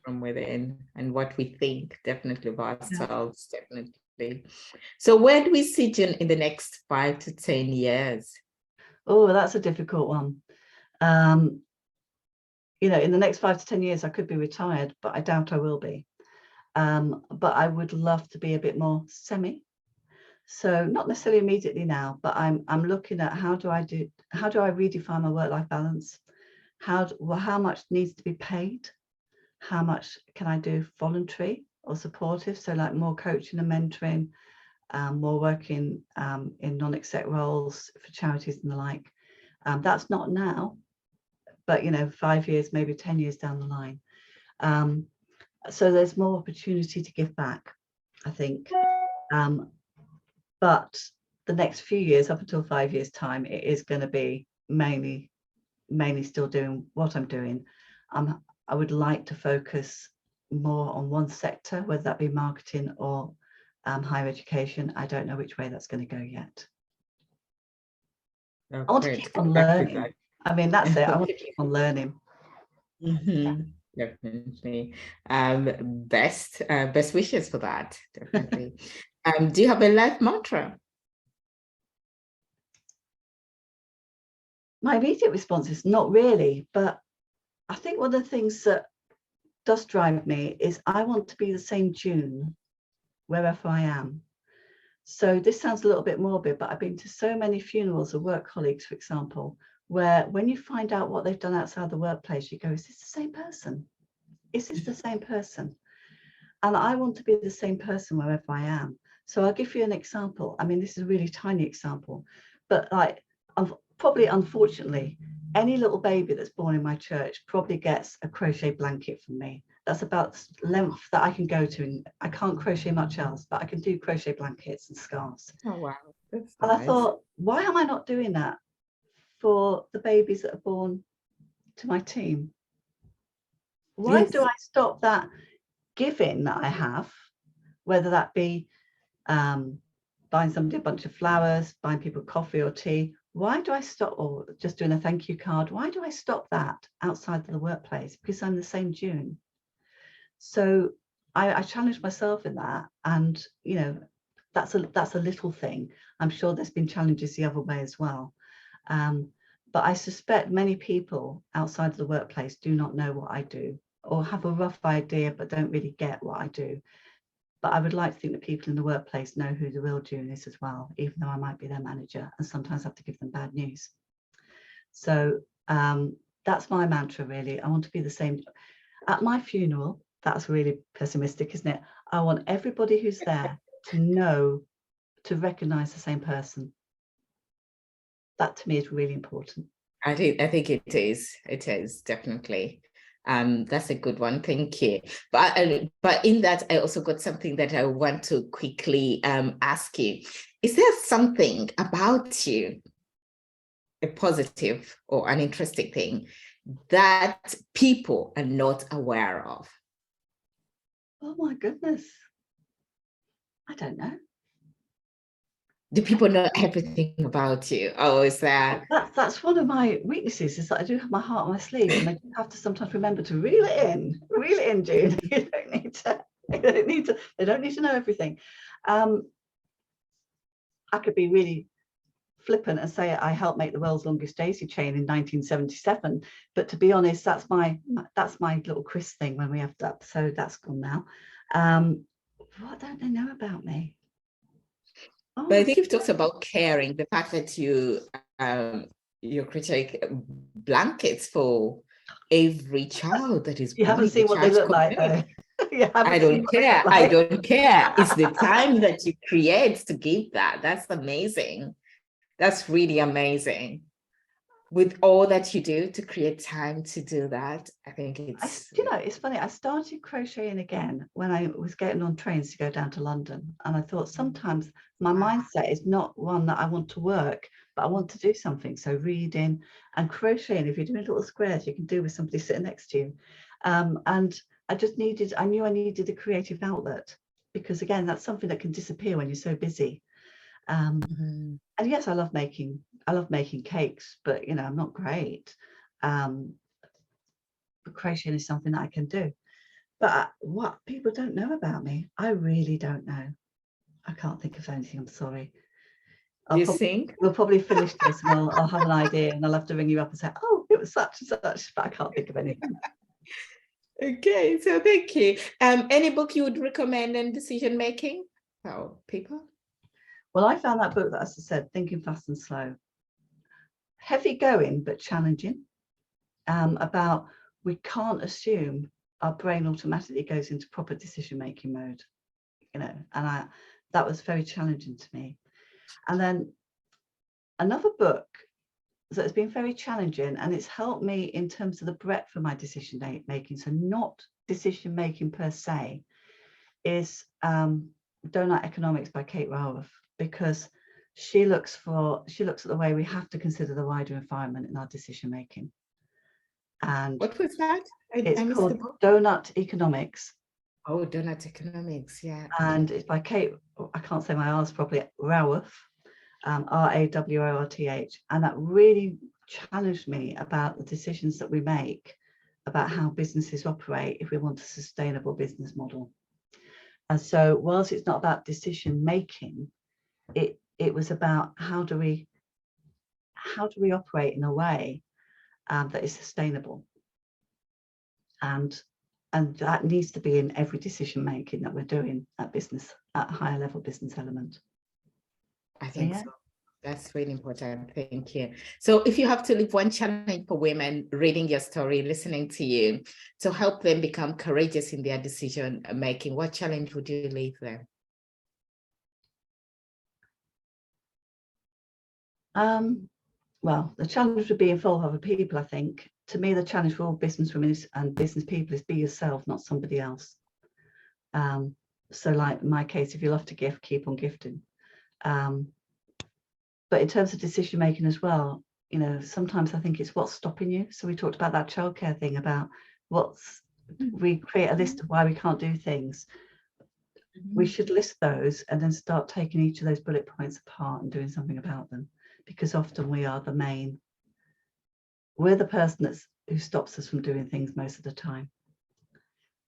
From within, and what we think definitely of ourselves, definitely. So where do we see June in the next 5 to 10 years? Oh, that's a difficult one. You know, in the next 5 to 10 years, I could be retired, but I doubt I will be. But I would love to be a bit more semi. So not necessarily immediately now, but I'm looking at how do I redefine my work-life balance? How much needs to be paid? How much can I do voluntary or supportive? So like more coaching and mentoring, more working in non-exec roles for charities and the like. That's not now, but you know, 5 years, maybe 10 years down the line. So there's more opportunity to give back, I think. But the next few years, up until 5 years' time, it is going to be mainly still doing what I'm doing. I would like to focus more on one sector, whether that be marketing or higher education. I don't know which way that's going to go yet. Oh, I want to keep on learning. I mean, that's it. I want to keep on learning. Definitely. Best wishes for that. Definitely. Do you have a life mantra? My immediate response is not really, but I think one of the things that does drive me is I want to be the same June wherever I am. So this sounds a little bit morbid, but I've been to so many funerals of work colleagues, for example, where when you find out what they've done outside the workplace, you go, is this the same person? Is this the same person? And I want to be the same person wherever I am. So I'll give you an example. I mean, this is a really tiny example, but like, probably unfortunately, any little baby that's born in my church probably gets a crochet blanket from me. That's about the length that I can go to. And I can't crochet much else, but I can do crochet blankets and scarves. Oh, wow. That's and nice. I thought, why am I not doing that for the babies that are born to my team? Why do I stop that giving that I have, whether that be buying somebody a bunch of flowers, buying people coffee or tea? Why do I stop, or just doing a thank you card? Why do I stop that outside of the workplace? Because I'm the same June. So I challenged myself in that, and you know, that's a little thing. I'm sure there's been challenges the other way as well. But I suspect many people outside of the workplace do not know what I do, or have a rough idea but don't really get what I do. But I would like to think that people in the workplace know who the real June is as well, even though I might be their manager and sometimes have to give them bad news. So that's my mantra, really. I want to be the same. At my funeral, that's really pessimistic, isn't it? I want everybody who's there to know, to recognize the same person. That to me is really important. I think it is. It is definitely. That's a good one. Thank you. But in that, I also got something that I want to quickly ask you. Is there something about you, a positive or an interesting thing, that people are not aware of? Oh my goodness. I don't know. Do people know everything about you? Oh, is that? That's one of my weaknesses, is that I do have my heart on my sleeve, and I do have to sometimes remember to reel it in, June. They don't need to know everything. I could be really flippant and say I helped make the world's longest daisy chain in 1977, but to be honest, that's my little Chris thing when we have that. So that's gone now. What don't they know about me? Oh, but I think you've talked about caring, the fact that you create blankets for every child that is born. You haven't seen what they look like, though. I don't care. I don't care. It's the time that you create to give that. That's amazing. That's really amazing. With all that you do to create time to do that, I think it's... You know, it's funny. I started crocheting again when I was getting on trains to go down to London. And I thought sometimes my mindset is not one that I want to work, but I want to do something. So reading and crocheting, if you're doing little squares, you can do with somebody sitting next to you. And I knew I needed a creative outlet, because again, that's something that can disappear when you're so busy. And yes, I love making cakes, but you know, I'm not great. But crocheting is something that I can do. But what people don't know about me, I really don't know. I can't think of anything. I'm sorry. We'll probably finish this and I'll have an idea, and I'll have to ring you up and say, oh, it was such and such, but I can't think of anything. Okay, so thank you. Any book you would recommend in decision making for people? Well, I found that book that, as I said, Thinking Fast and Slow, heavy going but challenging, about we can't assume our brain automatically goes into proper decision making mode, you know, and that was very challenging to me. And then another book that has been very challenging, and it's helped me in terms of the breadth of my decision making, so not decision making per se, is Donut Economics by Kate Raworth, because she looks at the way we have to consider the wider environment in our decision making. And what was that? It's called Donut Economics. Oh, Donut Economics, yeah. And it's by Kate, I can't say my R's properly, Raworth, Raworth. And that really challenged me about the decisions that we make about how businesses operate if we want a sustainable business model. And so whilst it's not about decision making, it was about how do we how do we operate in a way that is sustainable? And that needs to be in every decision making that we're doing at business, at higher level business element. I think so. That's really important. Thank you. So if you have to leave one challenge for women reading your story, listening to you, to help them become courageous in their decision making, what challenge would you leave them? Well, the challenge would be involve other people, I think. To me, the challenge for all business women and business people is be yourself, not somebody else. So like in my case, if you love to gift, keep on gifting. But in terms of decision making as well, you know, sometimes I think it's what's stopping you. So we talked about that childcare thing, about we create a list of why we can't do things. We should list those and then start taking each of those bullet points apart and doing something about them, because often we're the person who stops us from doing things most of the time.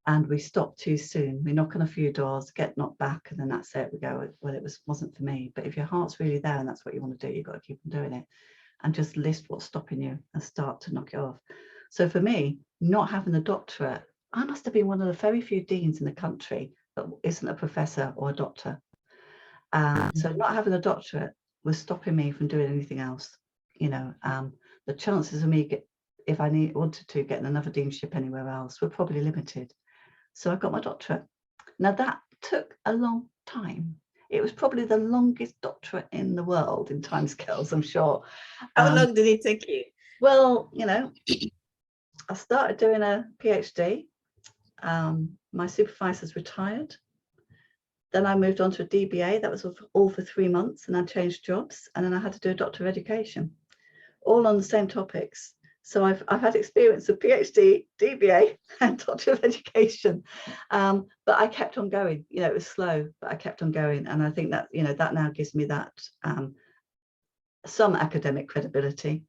And we stop too soon. We knock on a few doors, get knocked back, and then that's it. We go, well, it wasn't for me. But if your heart's really there and that's what you want to do, you've got to keep on doing it, and just list what's stopping you and start to knock it off. So for me, not having a doctorate, I must have been one of the very few deans in the country that isn't a professor or a doctor. So not having a doctorate was stopping me from doing anything else. You know, the chances of me if I wanted to get another deanship anywhere else were probably limited. So I got my doctorate. Now that took a long time. It was probably the longest doctorate in the world in timescales, I'm sure. How long did it take you? Well, you know, I started doing a PhD. My supervisor's retired. Then I moved on to a DBA. That was all for 3 months, and I changed jobs. And then I had to do a Doctor of Education, all on the same topics. So I've had experience of PhD, DBA, and Doctor of Education, but I kept on going. You know, it was slow, but I kept on going, and I think that, you know, that now gives me that some academic credibility.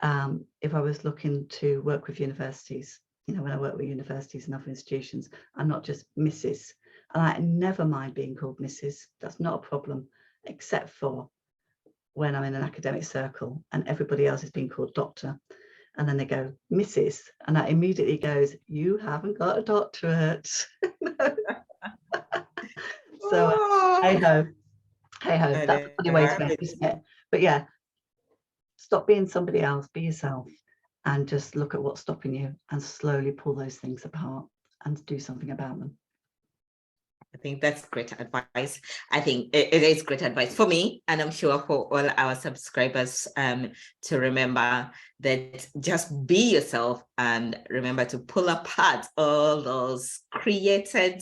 If I was looking to work with universities, you know, when I work with universities and other institutions, I'm not just Mrs. And I never mind being called Mrs. That's not a problem, except for when I'm in an academic circle and everybody else is being called doctor. And then they go, Mrs. And that immediately goes, you haven't got a doctorate. So, hey ho. That's a funny way to make it, isn't it? But yeah, stop being somebody else, be yourself, and just look at what's stopping you and slowly pull those things apart and do something about them. I think that's great advice. I think it is great advice for me, and I'm sure for all our subscribers, to remember that just be yourself and remember to pull apart all those created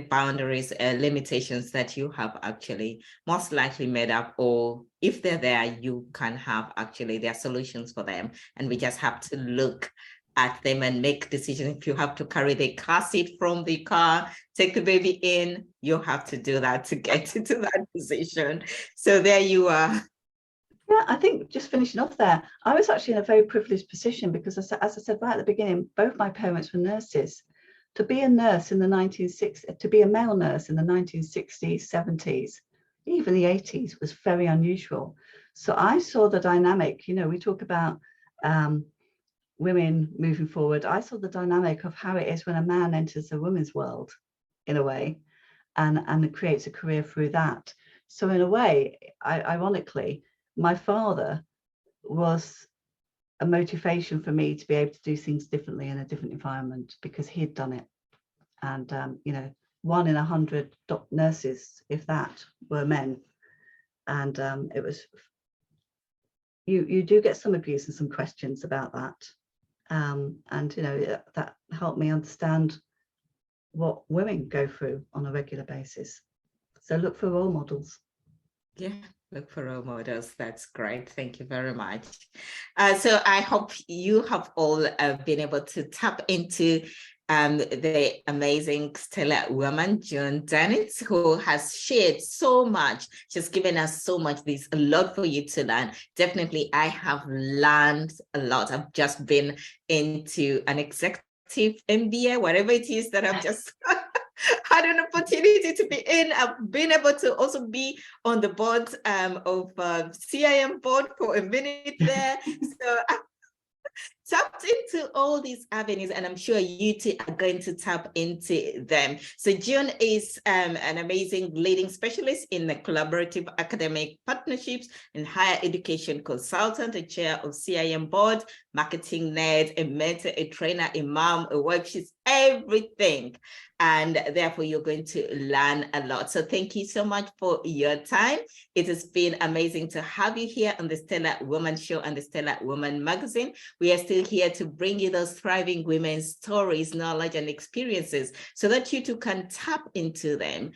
boundaries and limitations that you have actually most likely made up, or if they're there, you can have actually their solutions for them. And we just have to look at them and make decisions. If you have to carry the car seat from the car, take the baby in, you have to do that to get into that position. So there you are. Yeah, I think just finishing off there, I was actually in a very privileged position because, as I said right at the beginning, both my parents were nurses. To be a nurse in the 1960s, to be a male nurse in the 1960s, 70s, even the 80s was very unusual. So I saw the dynamic, you know, we talk about women moving forward. I saw the dynamic of how it is when a man enters a woman's world, in a way, and creates a career through that. So in a way, ironically, my father was a motivation for me to be able to do things differently in a different environment, because he'd done it. And you know, 1 in 100 nurses, if that, were men. And it was, you do get some abuse and some questions about that. And you know, that helped me understand what women go through on a regular basis. So look for role models. Yeah, look for role models. That's great. Thank you very much. So I hope you have all been able to tap into the amazing stellar woman, June Dennis, who has shared so much. She's given us so much. There's a lot for you to learn. Definitely, I have learned a lot. I've just been into an executive MBA, whatever it is that I'm just had an opportunity to be in. I've been able to also be on the board of CIM board for a minute there. So I tapped into all these avenues, and I'm sure you two are going to tap into them. So June is an amazing leading specialist in the collaborative academic partnerships and higher education consultant, a chair of CIM board, marketing nerd, a mentor, a trainer, a mom, a wife. She's everything. And therefore, you're going to learn a lot. So thank you so much for your time. It has been amazing to have you here on the Stellar Woman Show and the Stellar Woman Magazine. We are still here to bring you those thriving women's stories, knowledge, and experiences so that you too can tap into them,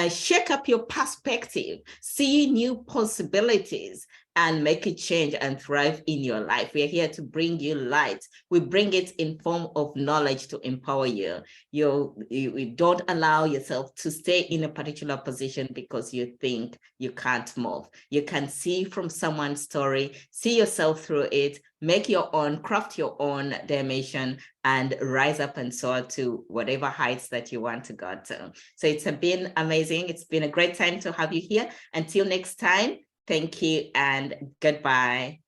shake up your perspective, see new possibilities, and make a change and thrive in your life. We are here to bring you light. We bring it in form of knowledge to empower you. You don't allow yourself to stay in a particular position because you think you can't move. You can see from someone's story, see yourself through it, make your own, craft your own dimension, and rise up and soar to whatever heights that you want to go to. So it's been amazing. It's been a great time to have you here. Until next time, thank you and goodbye.